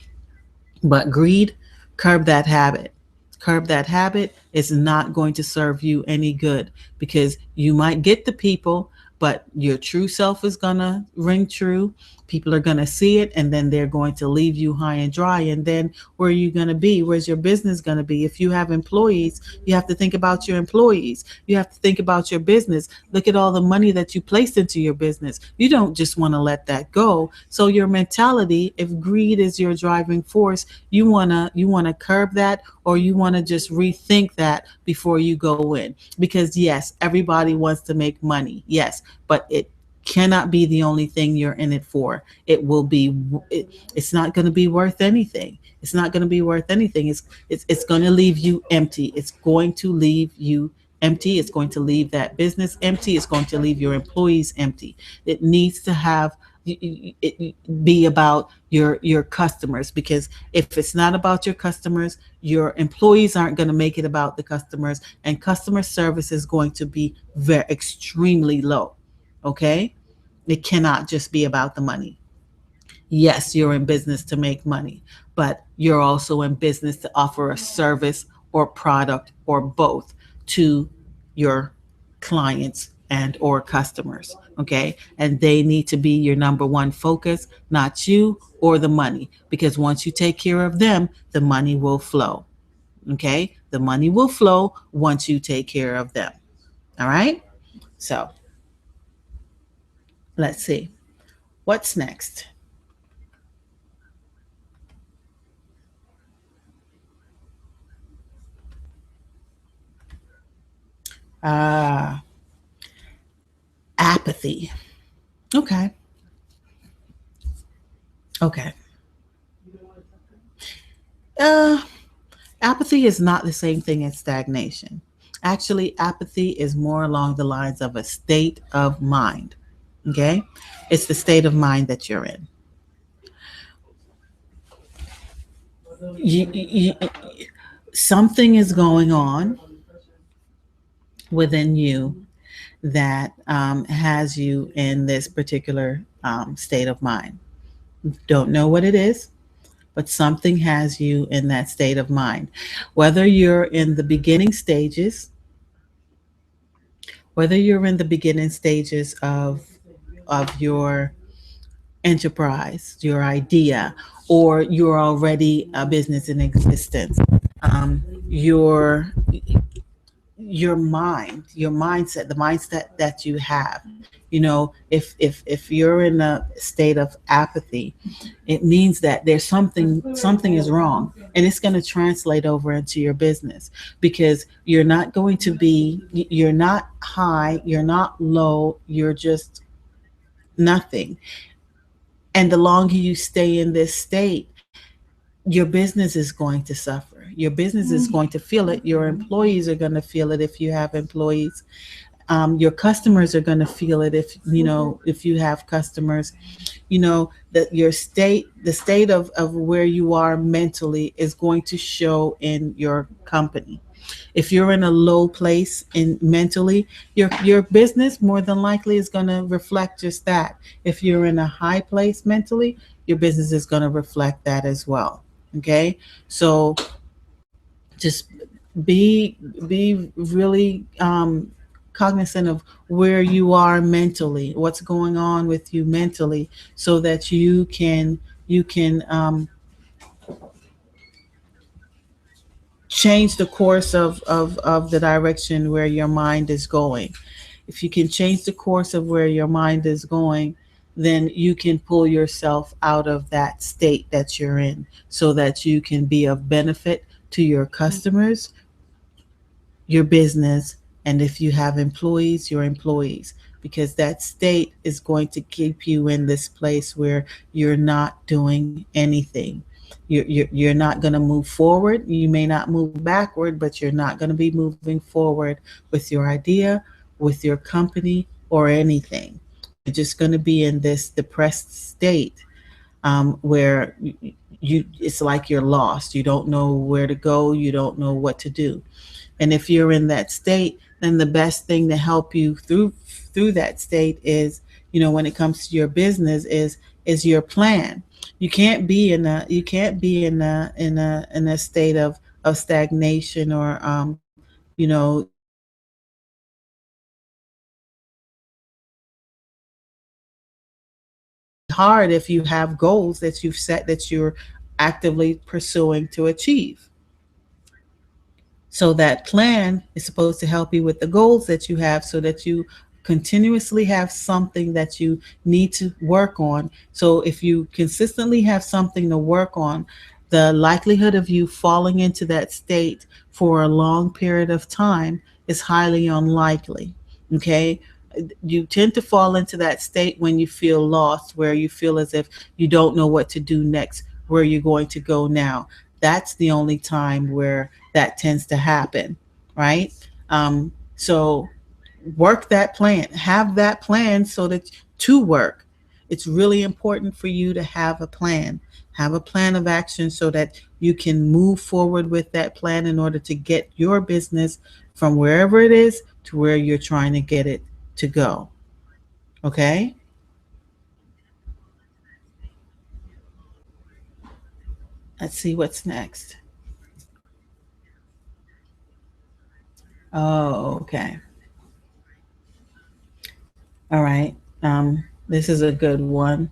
But greed, curb that habit. Curb that habit is not going to serve you any good, because you might get the people, but your true self is going to ring true. People are going to see it, and then they're going to leave you high and dry. And then where are you going to be? Where's your business going to be? If you have employees, you have to think about your employees. You have to think about your business. Look at all the money that you placed into your business. You don't just want to let that go. So your mentality, if greed is your driving force, you want to curb that, or you want to just rethink that before you go in. Because yes, everybody wants to make money. Yes, but it cannot be the only thing you're in it for. It's not going to be worth anything. It's not going to be worth anything. It's going to leave you empty. It's going to leave you empty. It's going to leave that business empty. It's going to leave your employees empty. It needs to have be about your customers, because if it's not about your customers, your employees aren't going to make it about the customers, and customer service is going to be very extremely low. Okay, it cannot just be about the money. Yes, you're in business to make money, but you're also in business to offer a service or product or both to your clients and or customers. Okay, and they need to be your number one focus, not you or the money, because once you take care of them, the money will flow. Okay, the money will flow once you take care of them. All right, so let's see what's next. uh Apathy. Okay. Okay. Uh, Apathy is not the same thing as stagnation. Actually, apathy is more along the lines of a state of mind. Okay? It's the state of mind that you're in. You, something is going on within you that has you in this particular state of mind. Don't know what it is, but something has you in that state of mind. Whether you're in the beginning stages, whether you're in the beginning stages of your enterprise, your idea, or you're already a business in existence, your mind, your mindset, the mindset that you have. If you're in a state of apathy, it means that there's something is wrong, and it's going to translate over into your business, because you're not high, you're not low, you're just nothing. And the longer you stay in this state, your business is going to suffer. Your business is going to feel it. Your employees are going to feel it if you have employees. Your customers are going to feel it if you have customers. That the state of where you are mentally is going to show in your company. If you're in a low place in mentally, your business more than likely is going to reflect just that. If you're in a high place mentally, your business is going to reflect that as well. Okay, so just be really cognizant of where you are mentally, what's going on with you mentally, so that you can change the course of the direction where your mind is going. If you can change the course of where your mind is going, then you can pull yourself out of that state that you're in, so that you can be of benefit to your customers, your business, and if you have employees, your employees, because that state is going to keep you in this place where you're not doing anything. You're not going to move forward. You may not move backward, but you're not going to be moving forward with your idea, with your company, or anything. You're just going to be in this depressed state, where it's like you're lost. You don't know where to go. You don't know what to do. And if you're in that state, then the best thing to help you through that state is, when it comes to your business, is your plan. You can't be in a state of stagnation, or hard if you have goals that you've set that you're actively pursuing to achieve. So that plan is supposed to help you with the goals that you have, so that you continuously have something that you need to work on. So if you consistently have something to work on, the likelihood of you falling into that state for a long period of time is highly unlikely. Okay? You tend to fall into that state when you feel lost, where you feel as if you don't know what to do next, where you're going to go now. That's the only time where that tends to happen, right? So work that plan, have that plan so that to work. It's really important for you to have a plan of action so that you can move forward with that plan in order to get your business from wherever it is to where you're trying to get it to go. Okay? Let's see what's next. Oh, okay. All right. This is a good one.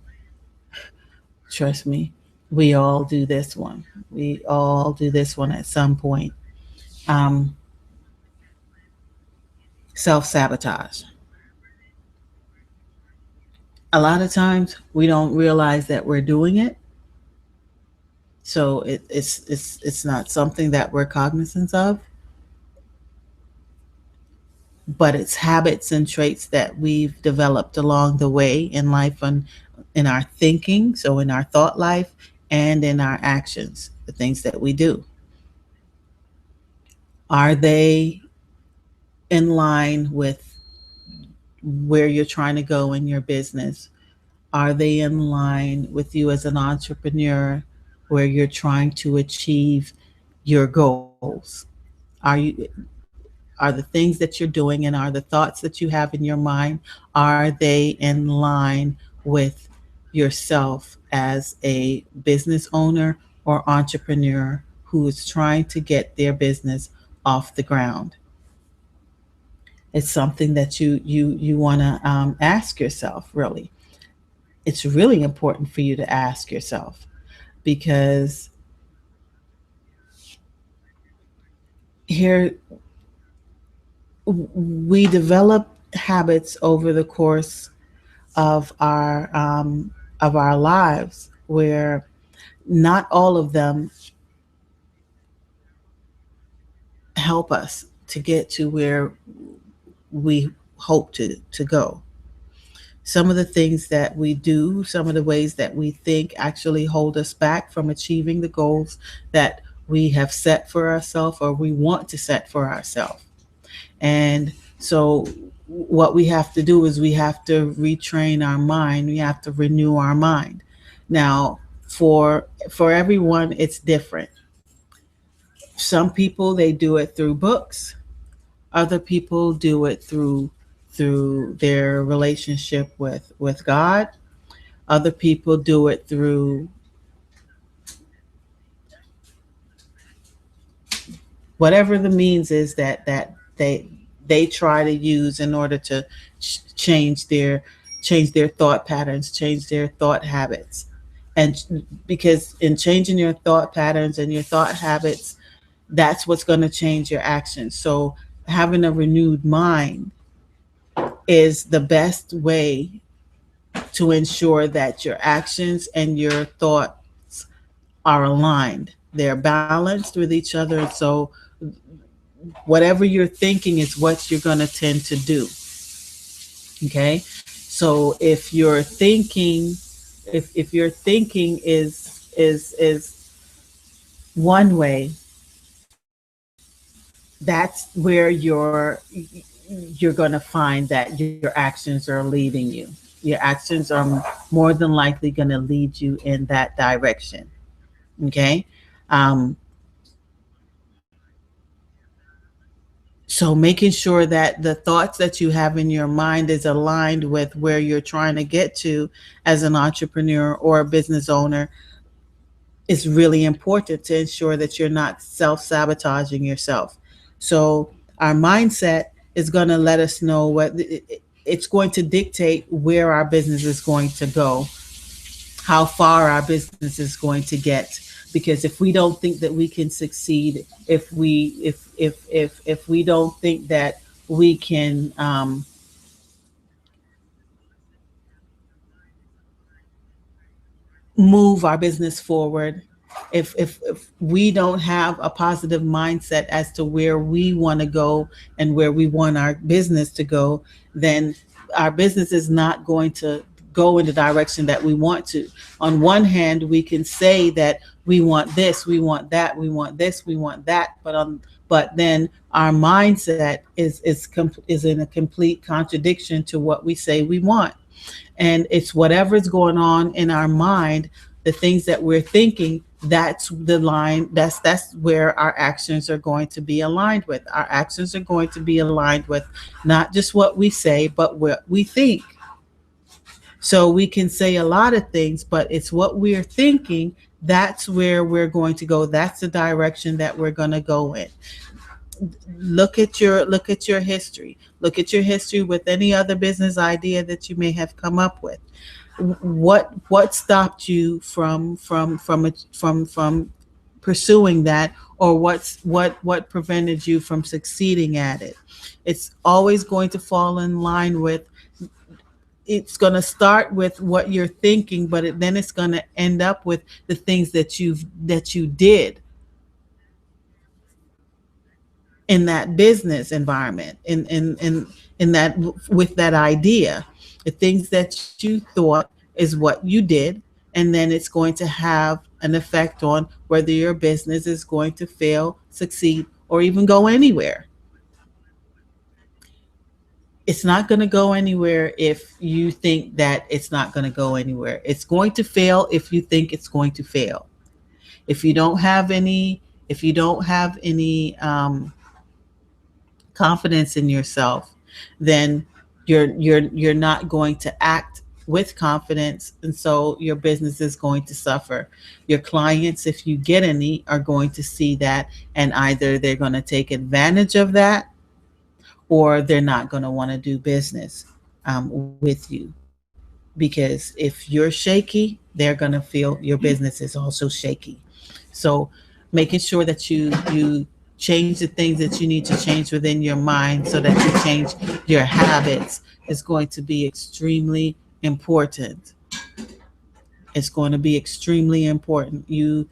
Trust me. We all do this one. We all do this one at some point. Um, Self sabotage. A lot of times we don't realize that we're doing it, so it's not something that we're cognizant of, but it's habits and traits that we've developed along the way in life and in our thinking, so in our thought life and in our actions, the things that we do. Are they in line with where you're trying to go in your business? Are they in line with you as an entrepreneur where you're trying to achieve your goals? Are the things that you're doing and are the thoughts that you have in your mind, are they in line with yourself as a business owner or entrepreneur who is trying to get their business off the ground? It's something that you want to ask yourself. Really, it's really important for you to ask yourself, because here we develop habits over the course of our lives where not all of them help us to get to where we hope to go. Some of the things that we do, some of the ways that we think actually hold us back from achieving the goals that we have set for ourselves or we want to set for ourselves. And so what we have to do is we have to retrain our mind. We have to renew our mind. Now, for everyone, it's different. Some people they do it through books. Other people do it through their relationship with God. Other people do it through whatever the means is that they try to use in order to change their thought patterns, change their thought habits. And because in changing your thought patterns and your thought habits, that's what's going to change your actions. So having a renewed mind is the best way to ensure that your actions and your thoughts are aligned. They're balanced with each other. So whatever you're thinking is what you're going to tend to do. Okay. So if your thinking is one way, that's where you're going to find that your actions are leading you. Your actions are more than likely going to lead you in that direction. Okay. Um, so making sure that the thoughts that you have in your mind is aligned with where you're trying to get to as an entrepreneur or a business owner is really important to ensure that you're not self-sabotaging yourself. So our mindset is going to let us know it's going to dictate where our business is going to go, how far our business is going to get. Because if we don't think that we can succeed, if we don't think that we can move our business forward, if we don't have a positive mindset as to where we want to go and where we want our business to go, then our business is not going to go in the direction that we want to. On one hand, we can say that we want this, we want that, we want this, we want that, but then our mindset is in a complete contradiction to what we say we want. And it's whatever's going on in our mind, the things that we're thinking, that's the line, that's where our actions are going to be aligned with. Our actions are going to be aligned with not just what we say, but what we think. So we can say a lot of things, but it's what we're thinking. That's where we're going to go. That's the direction that we're going to go in. Look at your history. Look at your history with any other business idea that you may have come up with. What stopped you from pursuing that, or what prevented you from succeeding at it? It's always going to fall in line with, it's going to start with what you're thinking, but then it's going to end up with the things that you did in that business environment, in that, with that idea. The things that you thought is what you did, and then it's going to have an effect on whether your business is going to fail, succeed, or even go anywhere. It's not going to go anywhere if you think that it's not going to go anywhere. It's going to fail if you think it's going to fail. If you don't have any, if you don't have any confidence in yourself, then you're not going to act with confidence, and so your business is going to suffer. Your clients, if you get any, are going to see that, and either they're going to take advantage of that, or they're not going to want to do business with you, because if you're shaky, they're going to feel your business is also shaky. So making sure that you change the things that you need to change within your mind so that you change your habits is going to be extremely important. It's going to be extremely important. You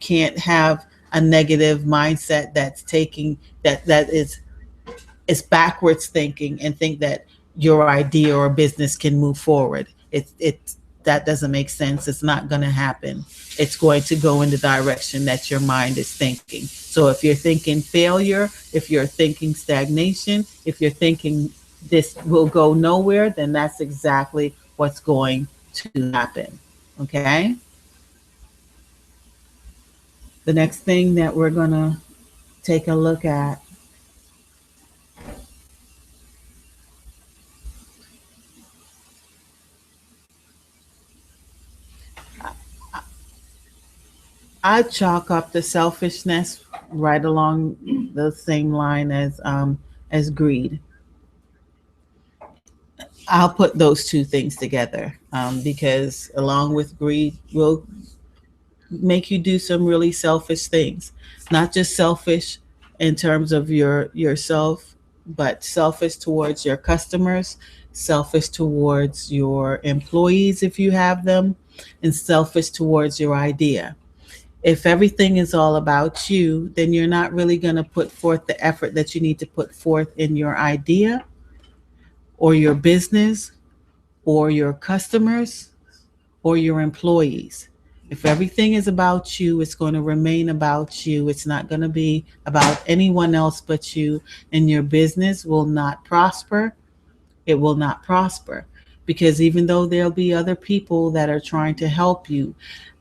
can't have a negative mindset that's taking that is backwards thinking and think that your idea or business can move forward. It that doesn't make sense. It's not going to happen. It's going to go in the direction that your mind is thinking. So if you're thinking failure, if you're thinking stagnation, if you're thinking this will go nowhere, then that's exactly what's going to happen. Okay? The next thing that we're going to take a look at, I chalk up the selfishness right along the same line as greed. I'll put those two things together, because along with greed will make you do some really selfish things. Not just selfish in terms of yourself, but selfish towards your customers, selfish towards your employees if you have them, and selfish towards your idea. If everything is all about you, then you're not really going to put forth the effort that you need to put forth in your idea or your business or your customers or your employees. If everything is about you, it's going to remain about you. It's not going to be about anyone else but you, and your business will not prosper. It will not prosper, because even though there'll be other people that are trying to help you,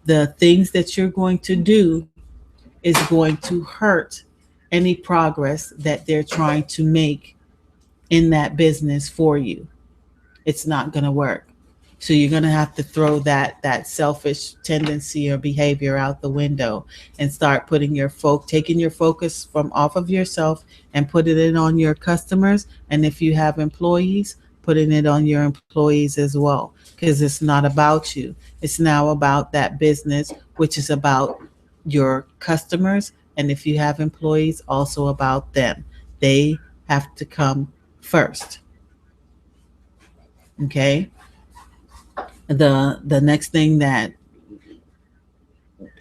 the things that you're going to do is going to hurt any progress that they're trying to make in that business for you. It's not going to work. So you're going to have to throw that selfish tendency or behavior out the window and start putting taking your focus from off of yourself and putting it on your customers. And if you have employees, putting it on your employees as well, because it's not about you. It's now about that business, which is about your customers. And if you have employees, also about them. They have to come first. Okay. The next thing that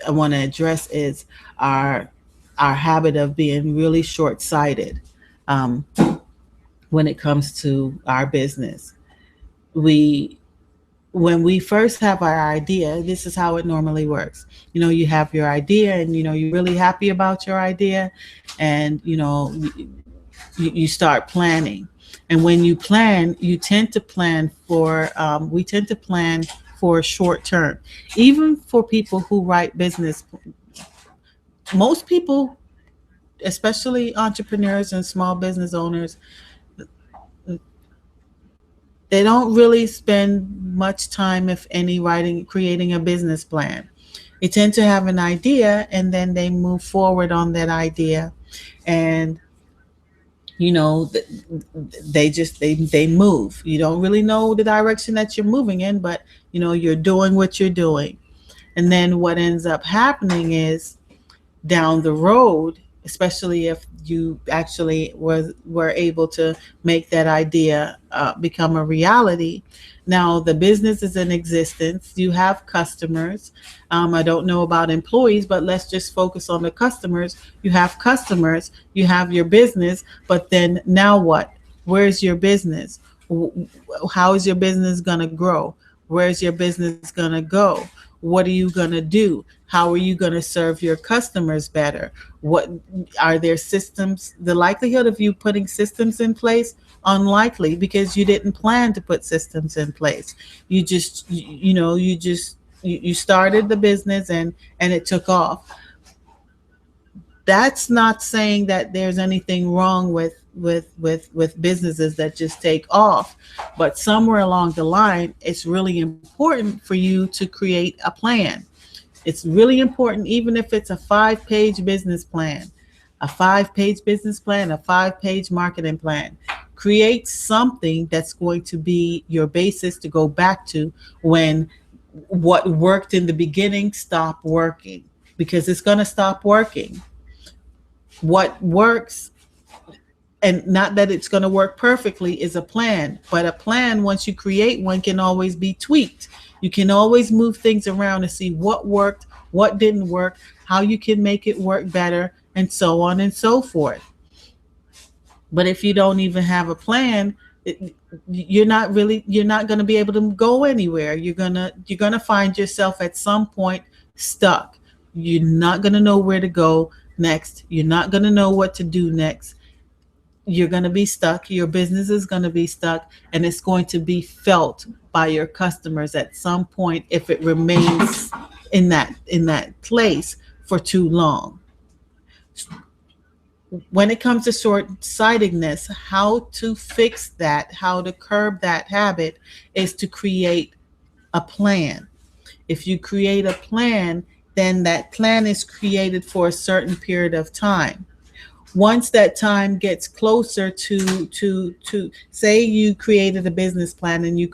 I want to address is our our habit of being really short-sighted um, when it comes to our business. We When we first have our idea, this is how it normally works. You have your idea, and you're really happy about your idea, and you start planning. And when you plan, you tend to plan for, we tend to plan for short term. Even for people who write business, most people, especially entrepreneurs and small business owners, they don't really spend much time, if any, writing, creating a business plan. They tend to have an idea and then they move forward on that idea. And you know they move. You don't really know the direction that you're moving in, but you're doing what you're doing. And then what ends up happening is, down the road, especially if you actually were able to make that idea become a reality. Now the business is in existence. You have customers. I don't know about employees, but let's just focus on the customers. You have customers. You have your business. But then now what? Where's your business? How is your business going to grow? Where's your business going to go? What are you going to do? How are you going to serve your customers better? What are their systems? The likelihood of you putting systems in place, unlikely, because you didn't plan to put systems in place. You just, you started the business and it took off. That's not saying that there's anything wrong with businesses that just take off, but somewhere along the line, it's really important for you to create a plan. It's really important, even if it's a 5-page business plan, a 5-page marketing plan. Create something that's going to be your basis to go back to when what worked in the beginning stopped working, because it's going to stop working. What works, and not that it's going to work perfectly, is a plan. But a plan, once you create one, can always be tweaked. You can always move things around to see what worked, what didn't work, how you can make it work better, and so on and so forth. But if you don't even have a plan, you're not going to be able to go anywhere. You're going to find yourself at some point stuck. You're not going to know where to go next. You're not going to know what to do next. You're going to be stuck. Your business is going to be stuck, and it's going to be felt by your customers at some point if it remains in that place for too long. When it comes to short-sightedness, how to fix that, how to curb that habit, is to create a plan. If you create a plan, then that plan is created for a certain period of time. Once that time gets closer to say you created a business plan and you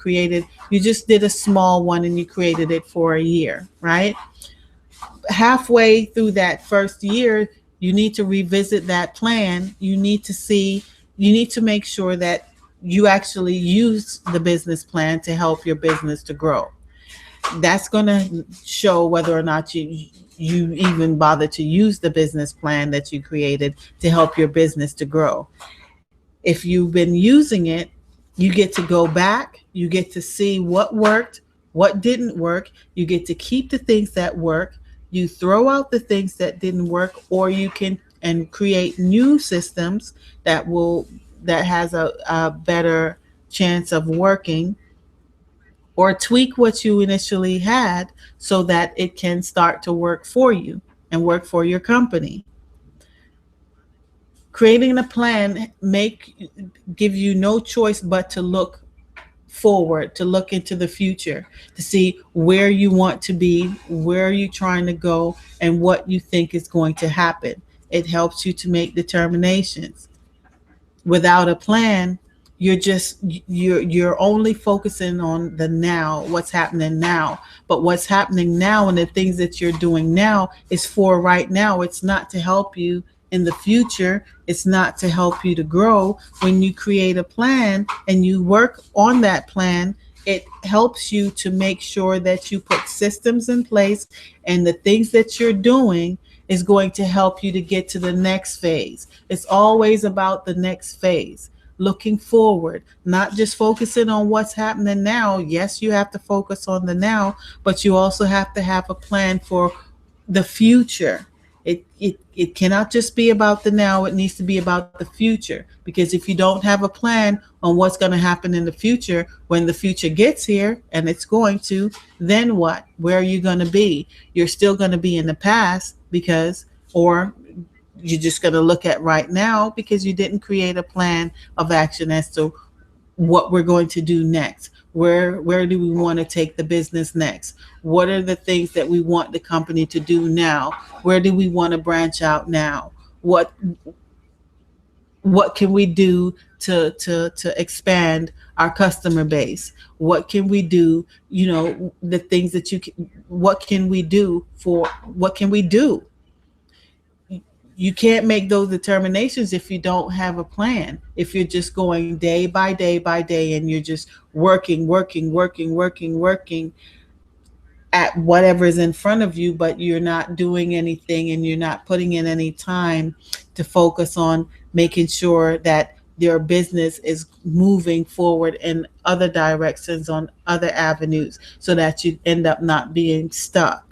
just did a small one and you created it for a year, right? Halfway through that first year, you need to revisit that plan. You need to make sure that you actually use the business plan to help your business to grow. That's going to show whether or not you even bother to use the business plan that you created to help your business to grow. If you've been using it, you get to go back, you get to see what worked, what didn't work. You get to keep the things that work. You throw out the things that didn't work, or you can and create new systems that has a better chance of working, or tweak what you initially had so that it can start to work for you and work for your company. Creating a plan give you no choice but to look forward, to look into the future, to see where you want to be, where you're trying to go, and what you think is going to happen. It helps you to make determinations. Without a plan, you're only focusing on the now, what's happening now. But what's happening now and the things that you're doing now is for right now. It's not to help you in the future. It's not to help you to grow. When you create a plan and you work on that plan, it helps you to make sure that you put systems in place, and the things that you're doing is going to help you to get to the next phase. It's always about the next phase, looking forward, not just focusing on what's happening now. Yes, you have to focus on the now, but you also have to have a plan for the future. It cannot just be about the now. It needs to be about the future. Because if you don't have a plan on what's going to happen in the future, when the future gets here, and it's going to, then what? Where are you going to be? You're still going to be in the past, because, or you're just going to look at right now, because you didn't create a plan of action as to what we're going to do next. Where do we want to take the business next? What are the things that we want the company to do now? Where do we want to branch out now? What can we do to expand our customer base? What can we do? The things that you can, what can we do? You can't make those determinations if you don't have a plan. If you're just going day by day by day, and you're just working at whatever is in front of you, but you're not doing anything, and you're not putting in any time to focus on making sure that your business is moving forward in other directions, on other avenues, so that you end up not being stuck.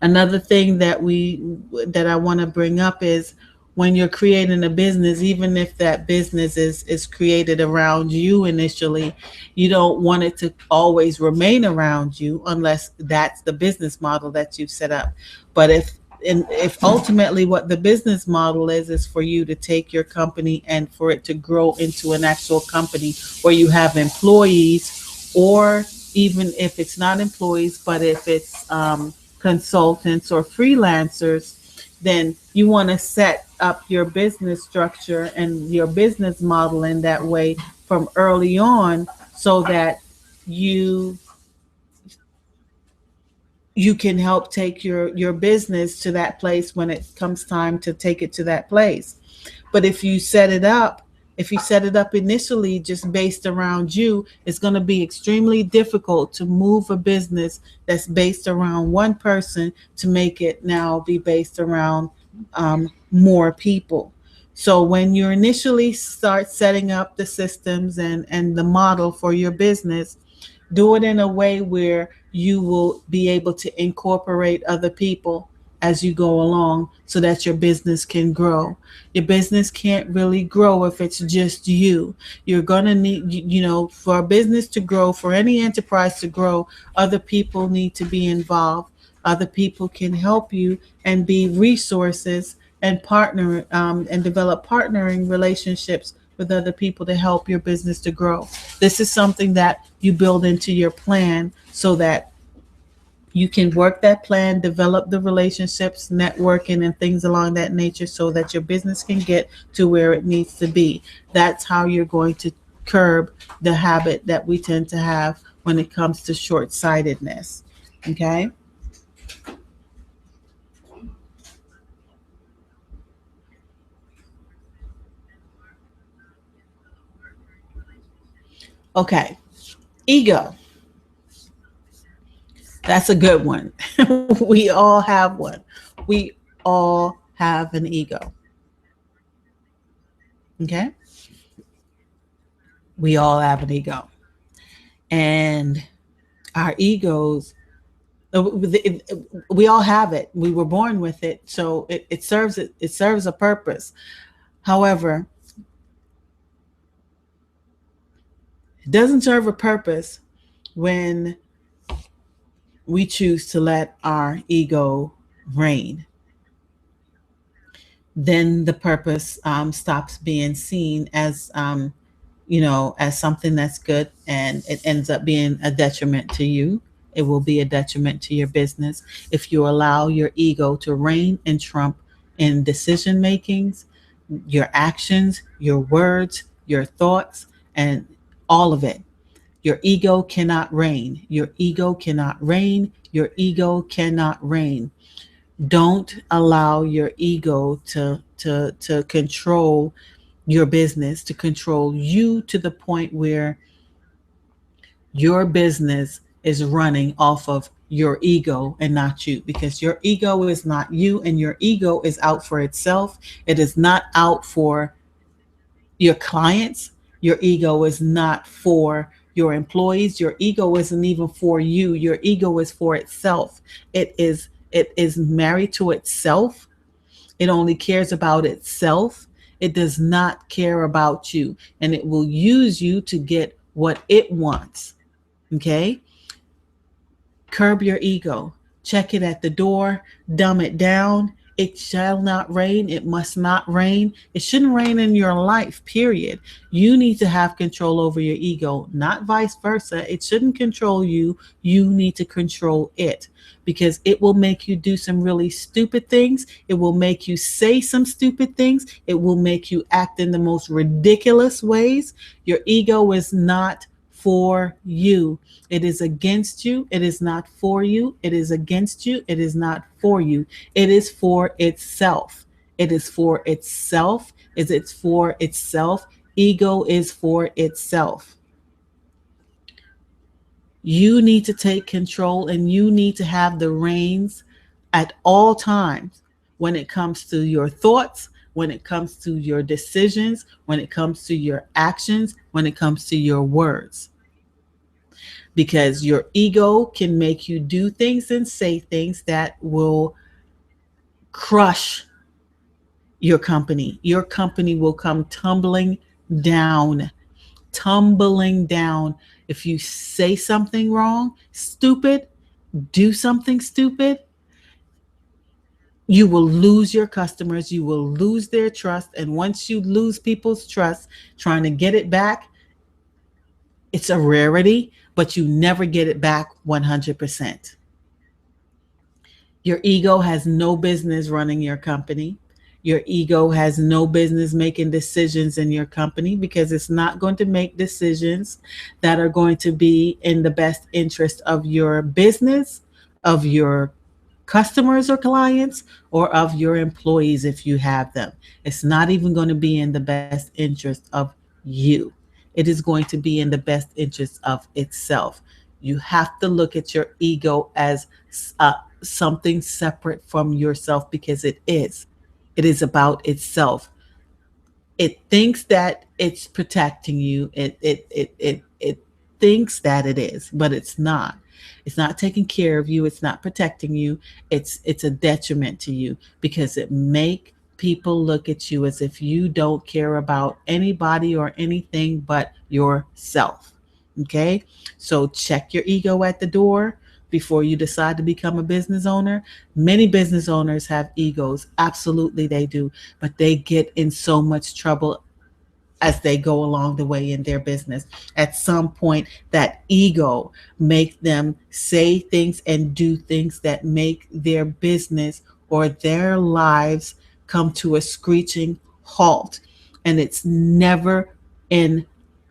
Another thing that I want to bring up is, when you're creating a business, even if that business is created around you initially, you don't want it to always remain around you, unless that's the business model that you've set up. But if ultimately what the business model is for you to take your company and for it to grow into an actual company where you have employees, or even if it's not employees, but if it's consultants or freelancers, then you want to set up your business structure and your business model in that way from early on, so that you you can help take your business to that place when it comes time to take it to that place. But if you set it up initially just based around you, it's going to be extremely difficult to move a business that's based around one person to make it now be based around more people. So when you initially start setting up the systems and the model for your business, do it in a way where you will be able to incorporate other people as you go along, so that your business can grow. Your business can't really grow if it's just you. You're going to need, for a business to grow, for any enterprise to grow, other people need to be involved. Other people can help you and be resources, and partner and develop partnering relationships with other people to help your business to grow. This is something that you build into your plan, so that you can work that plan, develop the relationships, networking, and things along that nature, so that your business can get to where it needs to be. That's how you're going to curb the habit that we tend to have when it comes to short-sightedness. Okay? Okay. Ego. That's a good one. We all have one. We all have an ego. Okay? We all have an ego. And our egos, we all have it. We were born with it. So it serves a purpose. However, it doesn't serve a purpose when we choose to let our ego reign. Then the purpose stops being seen as something that's good, and it ends up being a detriment to you. It will be a detriment to your business if you allow your ego to reign and trump in decision makings, your actions, your words, your thoughts, and all of it. Your ego cannot reign. Your ego cannot reign. Your ego cannot reign. Don't allow your ego to control your business, to control you to the point where your business is running off of your ego and not you, because your ego is not you, and your ego is out for itself. It is not out for your clients. Your ego is not for your employees. Your ego isn't even for you. Your ego is for itself. It is It is married to itself. It only cares about itself. It does not care about you, and it will use you to get what it wants. Okay? Curb your ego. Check it at the door. Dumb it down. It shall not rain. It must not rain. It shouldn't rain in your life, period. You need to have control over your ego, not vice versa. It shouldn't control you. You need to control it because it will make you do some really stupid things. It will make you say some stupid things. It will make you act in the most ridiculous ways. Your ego is not for you. It is against you. It is not for you. It is against you. It is not for you. It is for itself. It is for itself. Is it for itself? Ego is for itself. You need to take control and you need to have the reins at all times when it comes to your thoughts, when it comes to your decisions, when it comes to your actions, when it comes to your words. Because your ego can make you do things and say things that will crush your company. Your company will come down, tumbling down. If you say something wrong, stupid, do something stupid, you will lose your customers, you will lose their trust. And once you lose people's trust, trying to get it back, it's a rarity, but you never get it back 100%. Your ego has no business running your company. Your ego has no business making decisions in your company because it's not going to make decisions that are going to be in the best interest of your business, of your customers or clients, or of your employees if you have them. It's not even going to be in the best interest of you. It is going to be in the best interest of itself. You have to look at your ego as something separate from yourself because it is. It is about itself. It thinks that it's protecting you. It thinks that it is, but it's not. It's not taking care of you. It's not protecting you. It's a detriment to you because it make people look at you as if you don't care about anybody or anything but yourself. Okay? So check your ego at the door before you decide to become a business owner. Many business owners have egos. Absolutely, they do. But they get in so much trouble as they go along the way in their business. At some point, that ego make them say things and do things that make their business or their lives come to a screeching halt. And it's never in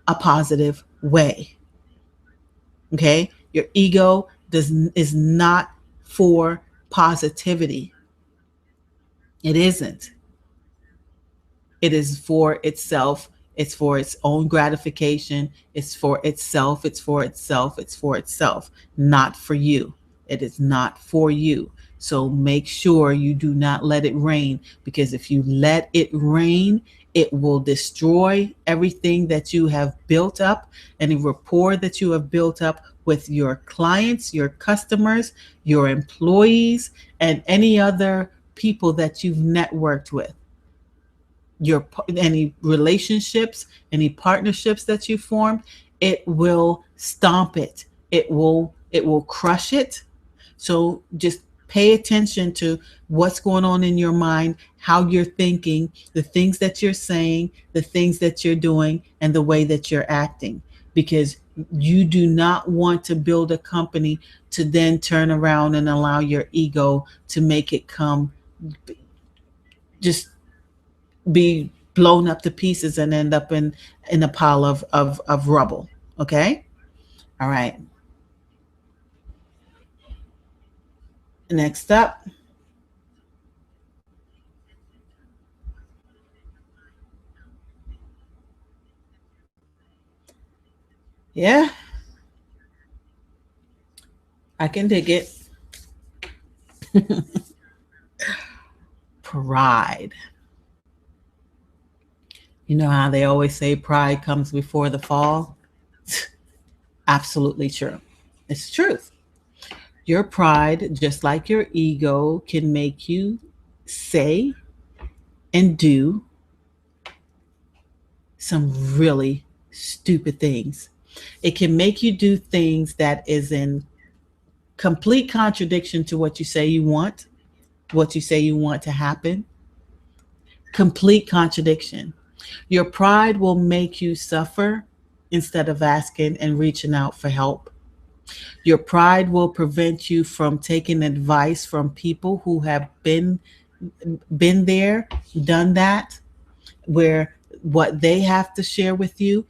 a positive way. Okay? Your ego is not for positivity. It isn't. It is for itself. It's for its own gratification. It's for itself. It's for itself. It's for itself, not for you. It is not for you. So make sure you do not let it rain because if you let it rain, it will destroy everything that you have built up, any rapport that you have built up with your clients, your customers, your employees, and any other people that you've networked with. Your any relationships, any partnerships that you formed, it will stomp it. It will crush it. So just pay attention to what's going on in your mind, how you're thinking, the things that you're saying, the things that you're doing, and the way that you're acting. Because you do not want to build a company to then turn around and allow your ego to make it come just be blown up to pieces and end up in a pile of rubble. Okay. All right. Next up. Yeah, I can dig it. Pride. You know how they always say pride comes before the fall? Absolutely true. It's truth. Your pride, just like your ego, can make you say and do some really stupid things. It can make you do things that is in complete contradiction to what you say you want, what you say you want to happen. Complete contradiction. Your pride will make you suffer instead of asking and reaching out for help. Your pride will prevent you from taking advice from people who have been there, done that, where what they have to share with you,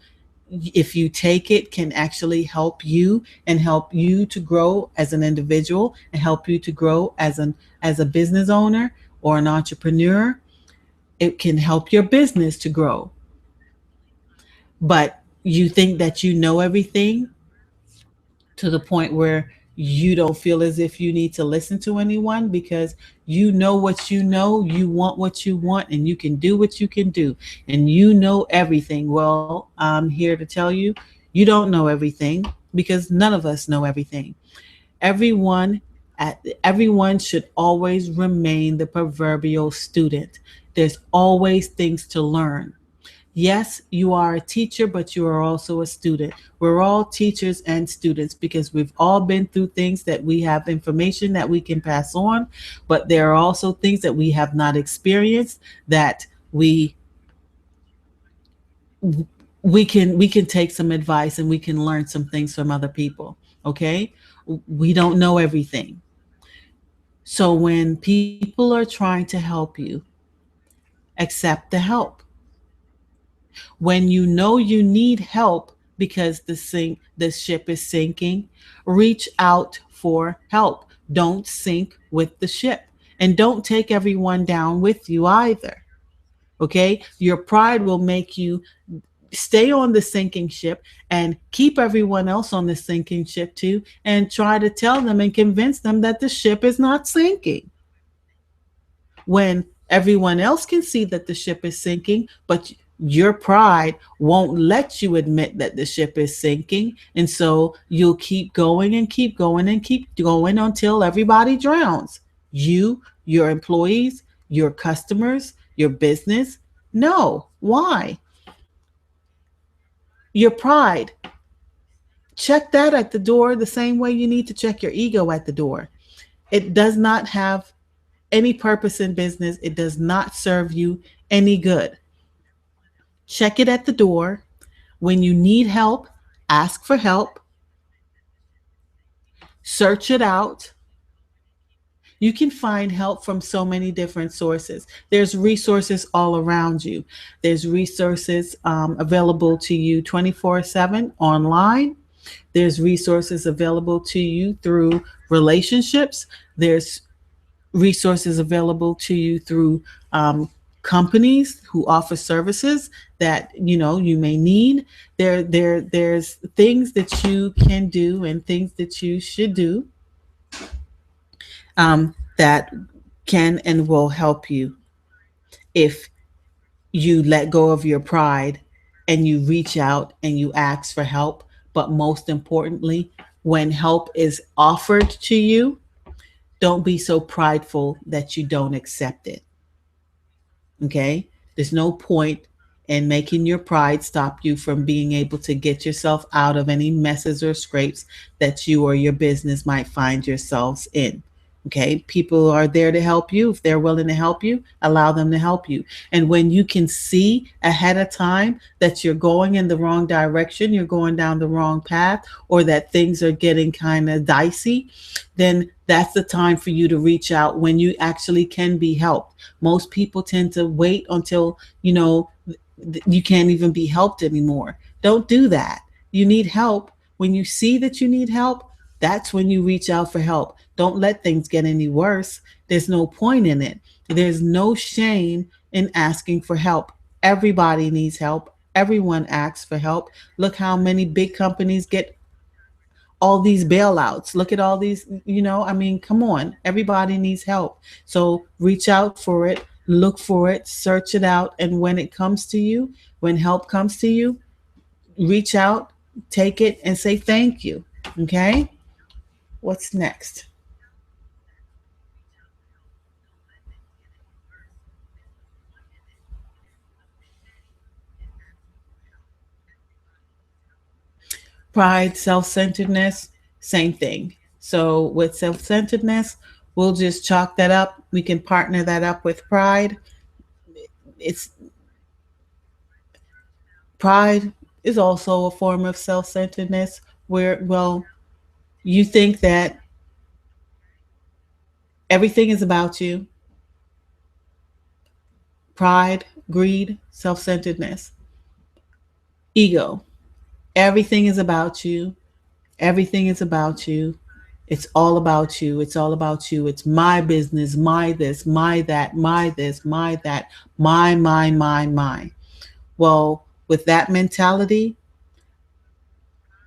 if you take it, can actually help you and help you to grow as an individual and help you to grow as a business owner or an entrepreneur. It can help your business to grow. But you think that you know everything to the point where you don't feel as if you need to listen to anyone because you know what you want what you want, and you can do what you can do, and you know everything. Well, I'm here to tell you, you don't know everything, because none of us know everything. Everyone everyone should always remain the proverbial student. There's always things to learn. Yes, you are a teacher, but you are also a student. We're all teachers and students because we've all been through things that we have information that we can pass on, but there are also things that we have not experienced that we can take some advice and we can learn some things from other people. Okay? We don't know everything. So when people are trying to help you, accept the help. When you know you need help because the ship is sinking, reach out for help. Don't sink with the ship. And don't take everyone down with you either. Okay? Your pride will make you stay on the sinking ship and keep everyone else on the sinking ship too, and try to tell them and convince them that the ship is not sinking, when everyone else can see that the ship is sinking, but your pride won't let you admit that the ship is sinking. And so you'll keep going and keep going and keep going until everybody drowns. You, your employees, your customers, your business. No. Why? Your pride. Check that at the door the same way you need to check your ego at the door. It does not have any purpose in business. It does not serve you any good. Check it at the door. When you need help, ask for help, search it out. You can find help from so many different sources. There's resources all around you. There's resources available to you 24/7 online. There's resources available to you through relationships. There's resources available to you through companies who offer services that you may need. There's things that you can do and things that you should do that can and will help you if you let go of your pride and you reach out and you ask for help. But most importantly, when help is offered to you, don't be so prideful that you don't accept it. Okay? There's no point in making your pride stop you from being able to get yourself out of any messes or scrapes that you or your business might find yourselves in. Okay? People are there to help you. If they're willing to help you, allow them to help you. And when you can see ahead of time that you're going in the wrong direction, you're going down the wrong path, or that things are getting kind of dicey, then that's the time for you to reach out when you actually can be helped. Most people tend to wait until, you can't even be helped anymore. Don't do that. You need help. When you see that you need help, that's when you reach out for help. Don't let things get any worse. There's no point in it. There's no shame in asking for help. Everybody needs help. Everyone asks for help. Look how many big companies get all these bailouts. Look at all these, come on. Everybody needs help. So reach out for it, look for it, search it out. And when it comes to you, when help comes to you, reach out, take it, and say thank you. Okay? What's next? Pride, self centeredness, same thing. So with self centeredness, we'll just chalk that up. We can partner that up with pride. It's pride is also a form of self centeredness where, well, you think that everything is about you. Pride, greed, self centeredness, ego. Everything is about you. Everything is about you. It's all about you. It's all about you. It's my business, my this, my that, my this, my that, my. Well, with that mentality,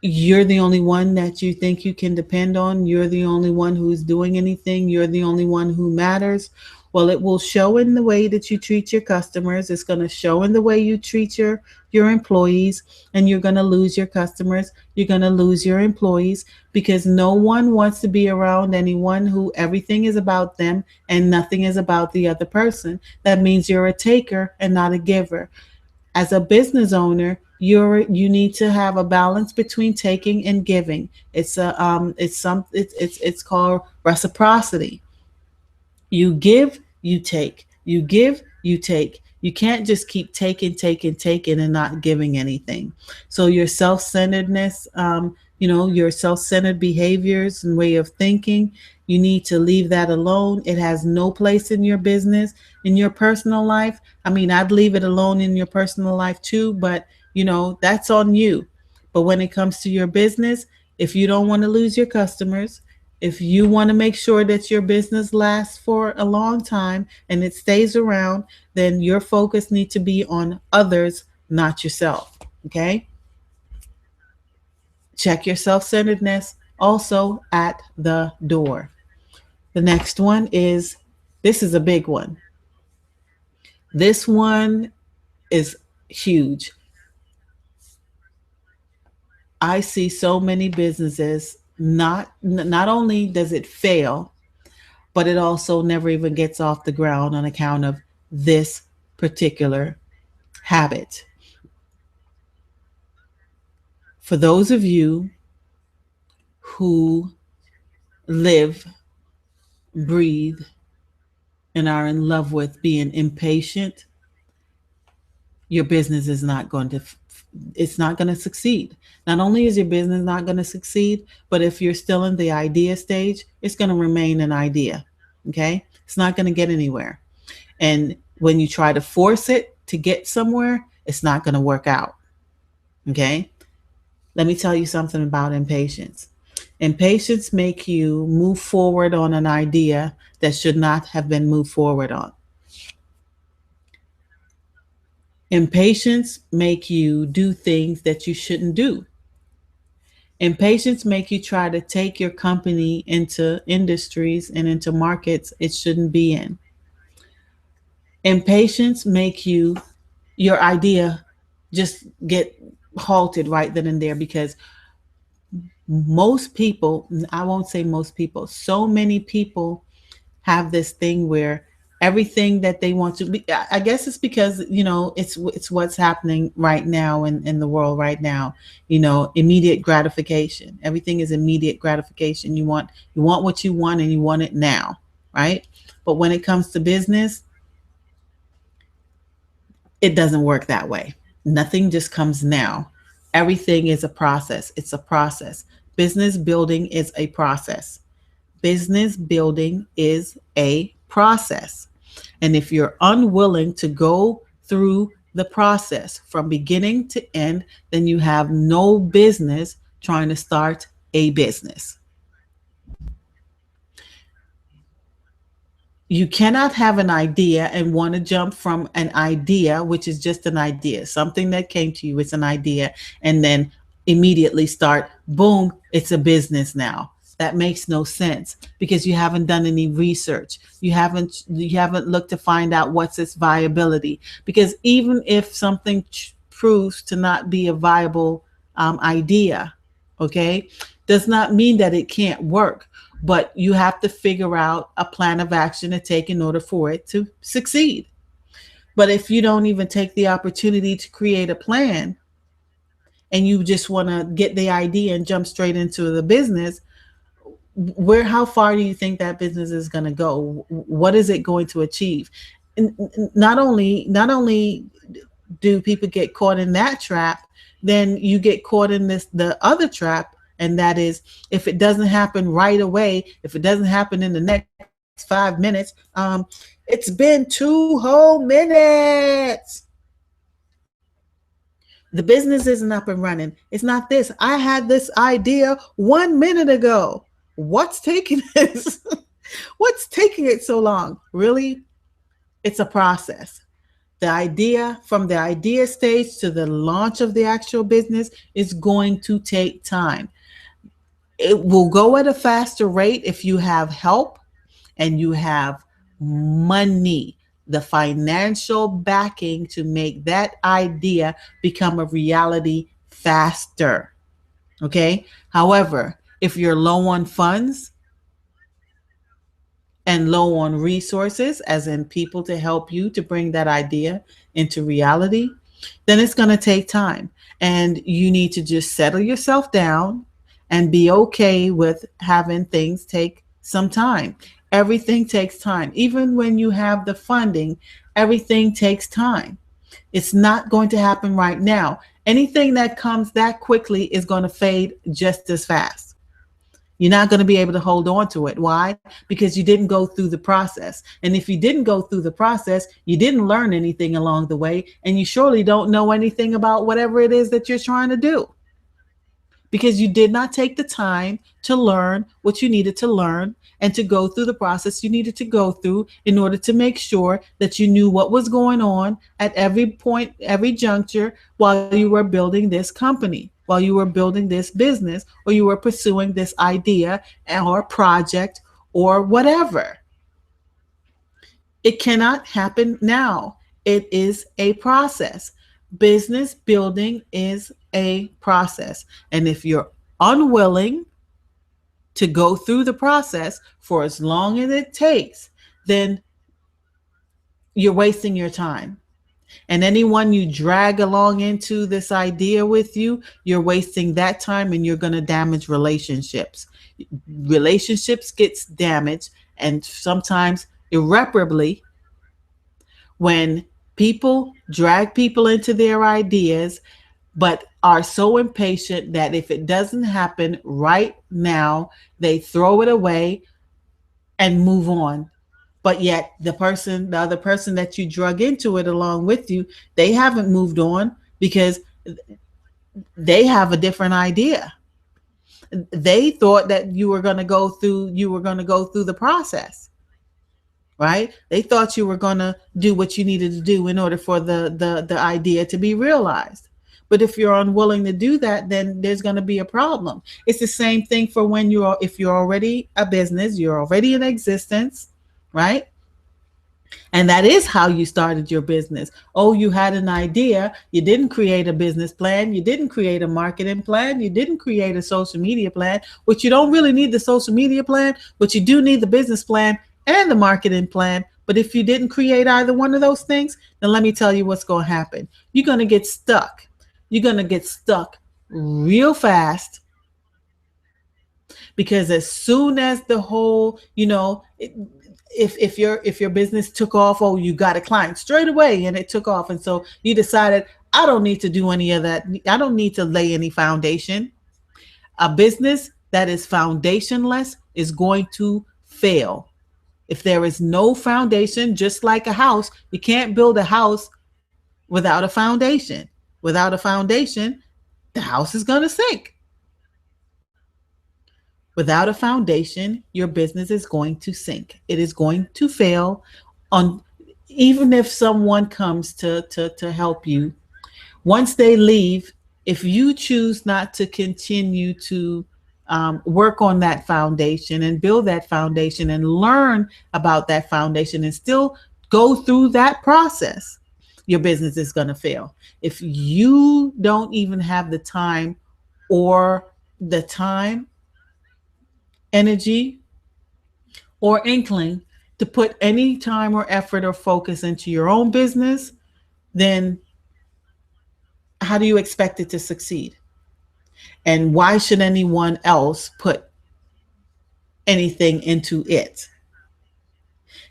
you're the only one that you think you can depend on. You're the only one who's doing anything. You're the only one who matters. Well, it will show in the way that you treat your customers. It's going to show in the way you treat your employees, and you're going to lose your customers. You're going to lose your employees because no one wants to be around anyone who everything is about them and nothing is about the other person. That means you're a taker and not a giver. As a business owner, you need to have a balance between taking and giving. It's called reciprocity. You give, you take. You give, you take. You can't just keep taking, and not giving anything. So your self-centeredness, your self-centered behaviors and way of thinking, you need to leave that alone. It has no place in your business, in your personal life. I mean, I'd leave it alone in your personal life too, but that's on you. But when it comes to your business, if you don't want to lose your customers, if you want to make sure that your business lasts for a long time and it stays around, then your focus needs to be on others, not yourself. Okay? Check your self centeredness also at the door. The next one is this is a big one. This one is huge. I see so many businesses not only does it fail, but it also never even gets off the ground on account of this particular habit. For those of you who live, breathe, and are in love with being impatient, your business is not going to it's not going to succeed. Not only is your business not going to succeed, but if you're still in the idea stage, it's going to remain an idea. Okay? It's not going to get anywhere. And when you try to force it to get somewhere, it's not going to work out. Okay? Let me tell you something about impatience. Impatience make you move forward on an idea that should not have been moved forward on. Impatience make you do things that you shouldn't do. Impatience make you try to take your company into industries and into markets it shouldn't be in. Impatience make your idea just get halted right then and there because most people, I won't say most people, so many people have this thing where everything that they want to be, I guess it's because it's what's happening right now in the world right now. Immediate gratification. Everything is immediate gratification. You want what you want and you want it now, right? But when it comes to business, it doesn't work that way. Nothing just comes now. Everything is a process. It's a process. Business building is a process. Business building is a process. And if you're unwilling to go through the process from beginning to end, then you have no business trying to start a business. You cannot have an idea and want to jump from an idea, which is just an idea, something that came to you, it's an idea, and then immediately start, boom, it's a business now. That makes no sense because you haven't done any research. You haven't looked to find out what's its viability. Because even if something proves to not be a viable idea, okay, Does not mean that it can't work, but you have to figure out a plan of action to take in order for it to succeed. But if you don't even take the opportunity to create a plan and you just want to get the idea and jump straight into the business, how far do you think that business is going to go? What is it going to achieve? And not only do people get caught in that trap, then you get caught in the other trap, and that is, if it doesn't happen right away, if it doesn't happen in the next 5 minutes, it's been 2 whole minutes. The business isn't up and running. It's not this. I had this idea 1 minute ago. What's taking this? What's taking it so long? Really? It's a process. The idea, from the idea stage to the launch of the actual business, is going to take time. It will go at a faster rate if you have help and you have money, the financial backing to make that idea become a reality faster. Okay. However, if you're low on funds and low on resources, as in people to help you to bring that idea into reality, then it's going to take time. And you need to just settle yourself down and be okay with having things take some time. Everything takes time. Even when you have the funding, everything takes time. It's not going to happen right now. Anything that comes that quickly is going to fade just as fast. You're not going to be able to hold on to it. Why? Because you didn't go through the process. And if you didn't go through the process, you didn't learn anything along the way. And you surely don't know anything about whatever it is that you're trying to do, because you did not take the time to learn what you needed to learn and to go through the process you needed to go through in order to make sure that you knew what was going on at every point, every juncture, while you were building this company, while you were building this business, or you were pursuing this idea or project or whatever. It cannot happen now. It is a process. Business building is a process. And if you're unwilling to go through the process for as long as it takes, then you're wasting your time. And anyone you drag along into this idea with you, you're wasting that time, and you're going to damage relationships. Relationships gets damaged, and sometimes irreparably, when people drag people into their ideas, but are so impatient that if it doesn't happen right now, they throw it away and move on. But yet the other person that you drug into it along with you, they haven't moved on because they have a different idea. They thought that you were going to go through the process, right? They thought you were going to do what you needed to do in order for the idea to be realized. But if you're unwilling to do that, then there's going to be a problem. It's the same thing for if you're already a business, you're already in existence, right? And that is how you started your business. Oh, you had an idea. You didn't create a business plan. You didn't create a marketing plan. You didn't create a social media plan, which you don't really need the social media plan, but you do need the business plan and the marketing plan. But if you didn't create either one of those things, then let me tell you what's going to happen. You're going to get stuck. You're going to get stuck real fast, because as soon as the whole, if your business took off, oh, you got a client straight away and it took off, and so you decided, I don't need to do any of that. I don't need to lay any foundation. A business that is foundationless is going to fail. If there is no foundation, just like a house, you can't build a house without a foundation. Without a foundation, the house is going to sink. Without a foundation, your business is going to sink. It is going to fail. On even if someone comes to help you, once they leave, if you choose not to continue to work on that foundation and build that foundation and learn about that foundation and still go through that process, your business is going to fail. If you don't even have the time or the time energy, or inkling to put any time or effort or focus into your own business, then how do you expect it to succeed? And why should anyone else put anything into it?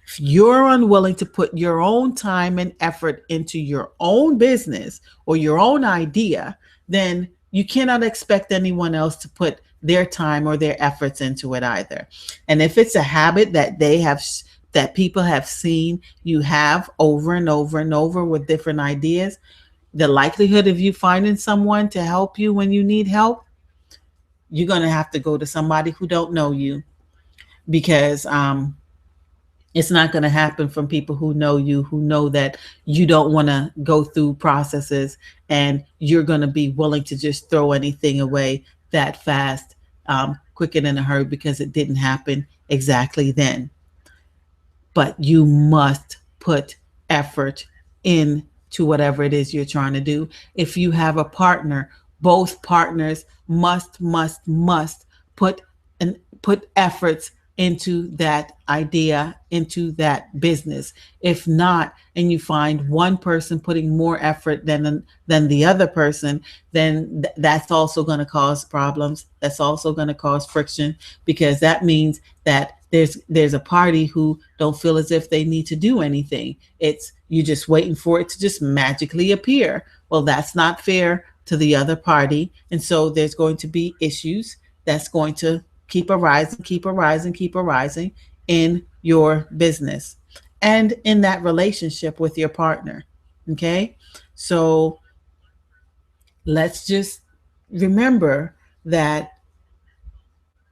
If you're unwilling to put your own time and effort into your own business or your own idea, then you cannot expect anyone else to put their time or their efforts into it either. And if it's a habit that that people have seen you have over and over and over with different ideas, the likelihood of you finding someone to help you when you need help, you're going to have to go to somebody who don't know you, because it's not going to happen from people who know you, who know that you don't want to go through processes and you're going to be willing to just throw anything away that fast, quick and in a hurry, because it didn't happen exactly then. But you must put effort into whatever it is you're trying to do. If you have a partner, both partners must put put efforts into that idea, into that business. If not, and you find one person putting more effort than the other person, then that's also going to cause problems. That's also going to cause friction, because that means that there's a party who don't feel as if they need to do anything. It's you just waiting for it to just magically appear. Well, that's not fair to the other party, and so there's going to be issues that's going to keep arising in your business and in that relationship with your partner. Okay. So let's just remember that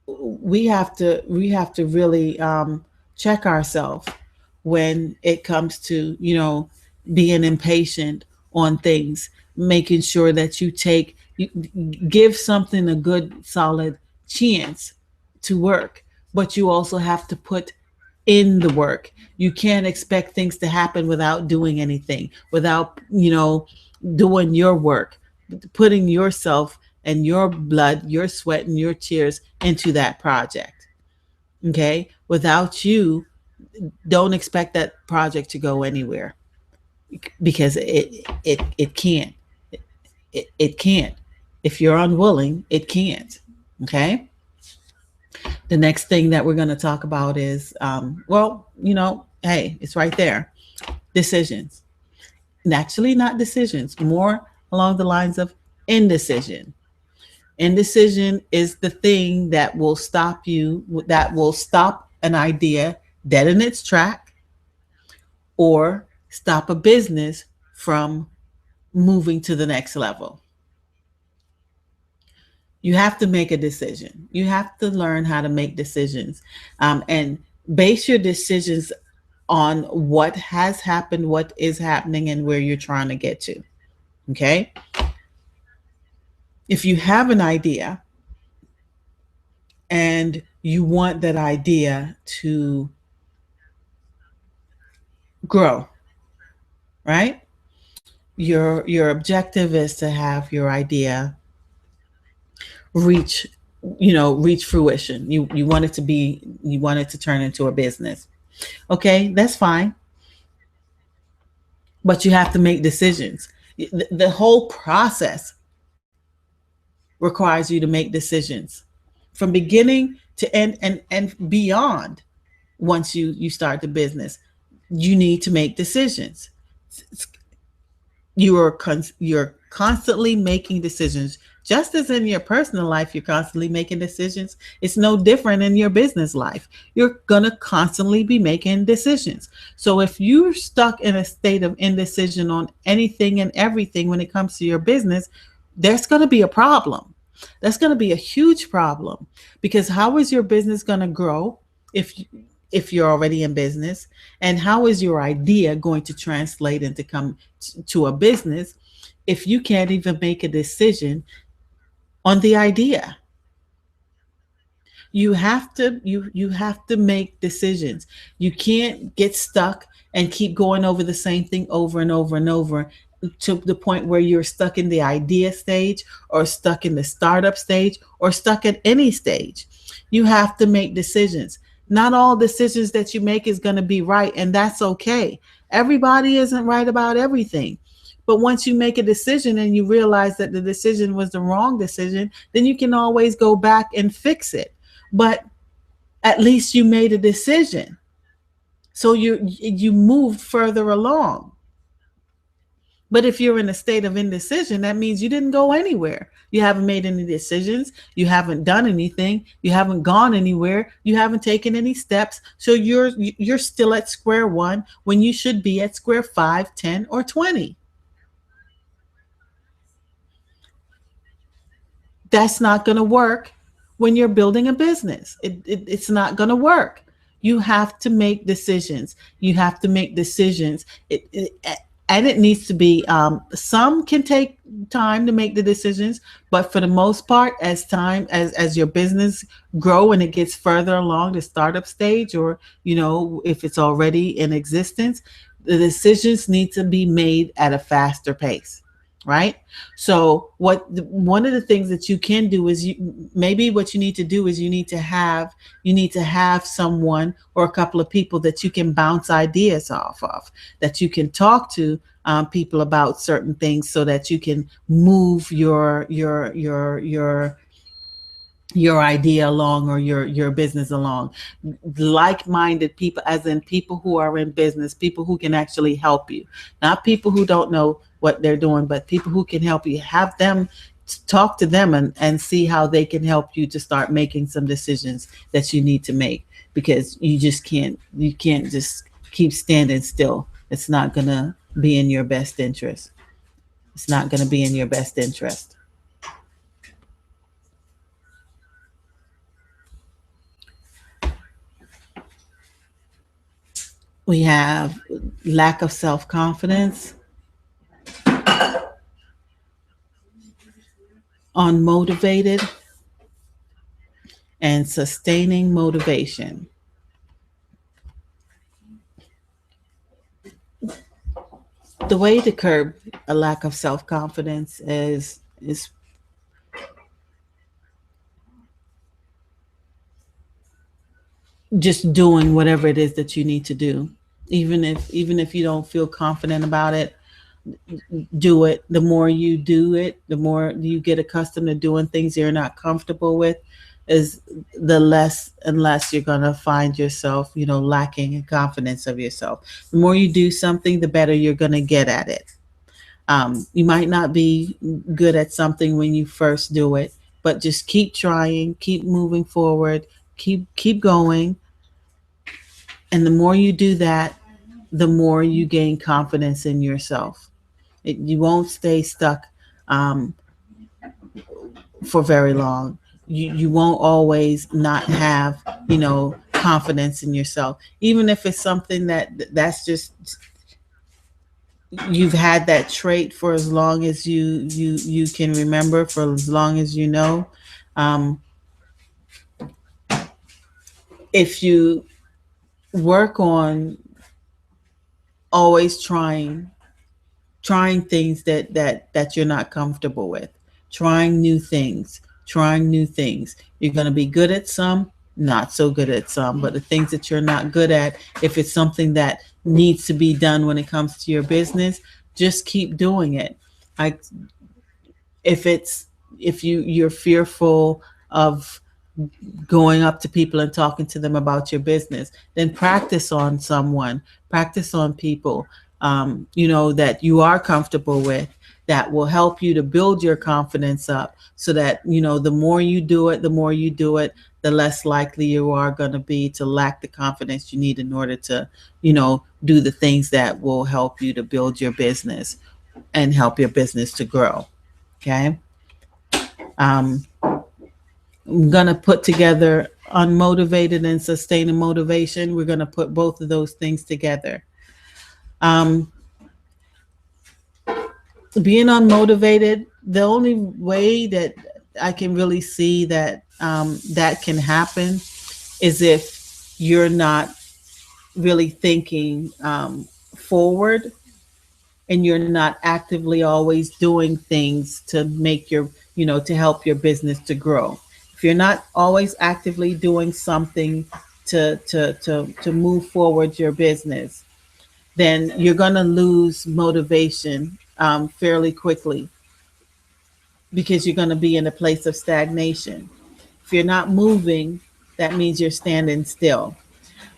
we have to really check ourselves when it comes to being impatient on things, making sure that you give something a good solid chance to work, but you also have to put in the work. You can't expect things to happen without doing anything, without doing your work, putting yourself and your blood, your sweat, and your tears into that project. Okay? Without you, don't expect that project to go anywhere, because it can't. It can't. If you're unwilling, it can't. Okay? The next thing that we're going to talk about is, hey, it's right there. Decisions. And actually, not decisions, more along the lines of indecision. Indecision is the thing that will stop you, that will stop an idea dead in its track, or stop a business from moving to the next level. You have to make a decision. You have to learn how to make decisions, and base your decisions on what has happened, what is happening, and where you're trying to get to. Okay? If you have an idea and you want that idea to grow, right? Your objective is to have your idea reach reach fruition. You want it to be, you want it to turn into a business. Okay, that's fine, but you have to make decisions. The whole process requires you to make decisions from beginning to end, and beyond. Once you start the business, you need to make decisions. You're constantly making decisions, just as in your personal life you're constantly making decisions. It's no different in your business life. You're going to constantly be making decisions. So if you're stuck in a state of indecision on anything and everything when it comes to your business, there's going to be a problem. That's going to be a huge problem, because how is your business going to grow if if you're already in business? And how is your idea going to translate and to come to a business if you can't even make a decision on the idea? You have to make decisions. You can't get stuck and keep going over the same thing over and over and over to the point where you're stuck in the idea stage, or stuck in the startup stage, or stuck at any stage. You have to make decisions. Not all decisions that you make is going to be right, and that's okay. Everybody isn't right about everything. But once you make a decision and you realize that the decision was the wrong decision, then you can always go back and fix it. But at least you made a decision. So you moved further along. But if you're in a state of indecision, that means you didn't go anywhere. You haven't made any decisions. You haven't done anything. You haven't gone anywhere. You haven't taken any steps. So you're still at square one when you should be at square 5, 10, or 20. That's not going to work when you're building a business. It's not going to work. You have to make decisions. You have to make decisions. And it needs to be, some can take time to make the decisions, but for the most part, as your business grow and it gets further along the startup stage, or if it's already in existence, the decisions need to be made at a faster pace, right? So one of the things that you can do is, maybe what you need to do is, you need to have someone or a couple of people that you can bounce ideas off of, that you can talk to, people about certain things, so that you can move your idea along, or your business along. Like-minded people, as in people who are in business, people who can actually help you, not people who don't know what they're doing, but people who can help you. Have them, talk to them, and see how they can help you to start making some decisions that you need to make, because you can't just keep standing still. It's not going to be in your best interest. It's not going to be in your best interest. We have lack of self-confidence, unmotivated, and sustaining motivation. The way to curb a lack of self-confidence is just doing whatever it is that you need to do. Even if you don't feel confident about it, do it. The more you do it, the more you get accustomed to doing things you're not comfortable with, is the less and less you're going to find yourself, lacking in confidence of yourself. The more you do something, the better you're going to get at it. You might not be good at something when you first do it, but just keep trying, keep moving forward, keep going. And the more you do that, the more you gain confidence in yourself. You won't stay stuck, um, for very long. You won't always not have, confidence in yourself, even if it's something that's just, you've had that trait for as long as you can remember, for as long as you know. Um, if you work on always trying things that you're not comfortable with, trying new things, you're going to be good at some, not so good at some. But the things that you're not good at, if it's something that needs to be done when it comes to your business, just keep doing it. Like, if you're fearful of going up to people and talking to them about your business, then practice on someone, practice on people, that you are comfortable with, that will help you to build your confidence up, so that, the more you do it, the less likely you are going to be to lack the confidence you need in order to, do the things that will help you to build your business and help your business to grow. Okay. Um, I'm going to put together unmotivated and sustaining motivation. We're going to put both of those things together. Um, Being unmotivated, the only way that I can really see that, that can happen, is if you're not really thinking, forward, and you're not actively always doing things to make your, to help your business to grow. If you're not always actively doing something to move forward your business, then you're going to lose motivation fairly quickly, because you're going to be in a place of stagnation. If you're not moving, that means you're standing still.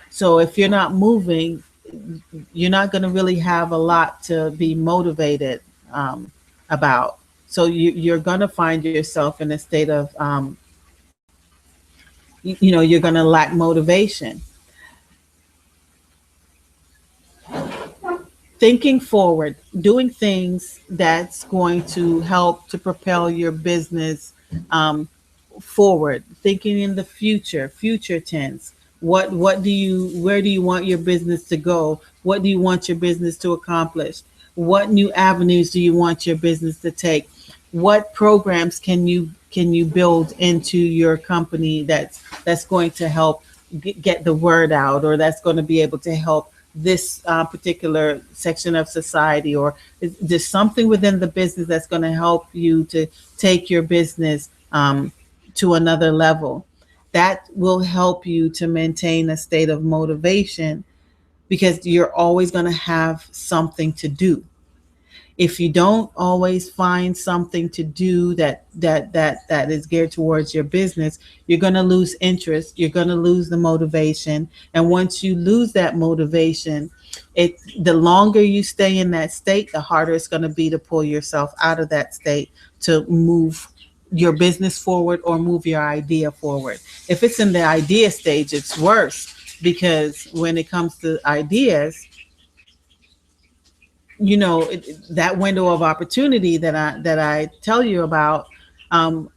So if you're not moving, you're not going to really have a lot to be motivated about. So you're going to find yourself in a state of, you're going to lack motivation. Thinking forward, doing things that's going to help to propel your business um, forward, thinking in the future, future tense. What do you where do you want your business to go? What do you want your business to accomplish? What new avenues do you want your business to take? What programs can you build into your company that's going to help get the word out, or that's going to be able to help this particular section of society, or is there's something within the business that's going to help you to take your business to another level. That will help you to maintain a state of motivation, because you're always going to have something to do. If you don't always find something to do that is geared towards your business, you're going to lose interest, you're going to lose the motivation. And once you lose that motivation, the longer you stay in that state, the harder it's going to be to pull yourself out of that state, to move your business forward or move your idea forward. If it's in the idea stage, it's worse, because when it comes to ideas, that window of opportunity that I tell you about, um,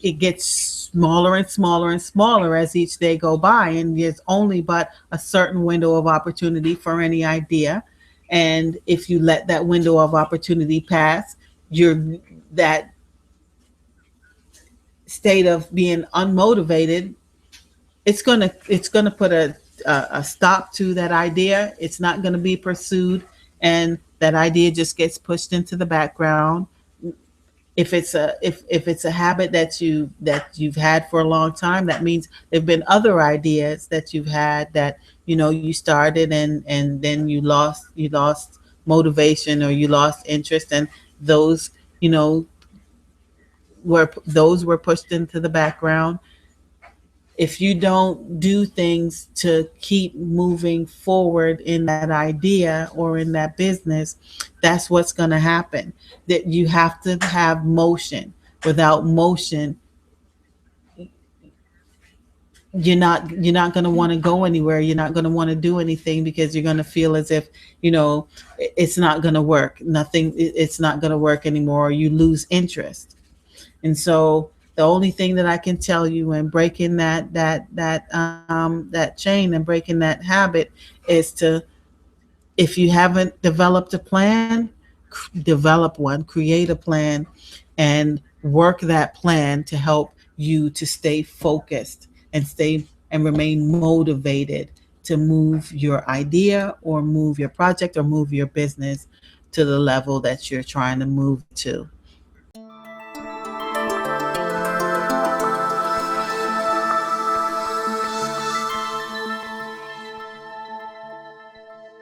it gets smaller and smaller and smaller as each day go by, and there's only but a certain window of opportunity for any idea. And if you let that window of opportunity pass, you're that state of being unmotivated, it's gonna put a stop to that idea. It's not going to be pursued, and that idea just gets pushed into the background. If it's a habit that you've had for a long time, that means there've been other ideas that you've had that you started, and then you lost motivation, or you lost interest, and those you know were pushed into the background. If you don't do things to keep moving forward in that idea or in that business, that's what's going to happen. That you have to have motion. Without motion, you're not going to want to go anywhere. You're not going to want to do anything, because you're going to feel as if it's not going to work. It's not going to work anymore. You lose interest. And so the only thing that I can tell you in breaking that chain and breaking that habit is to, if you haven't developed a plan, develop one, create a plan, and work that plan to help you to stay focused and stay and remain motivated to move your idea, or move your project, or move your business to the level that you're trying to move to.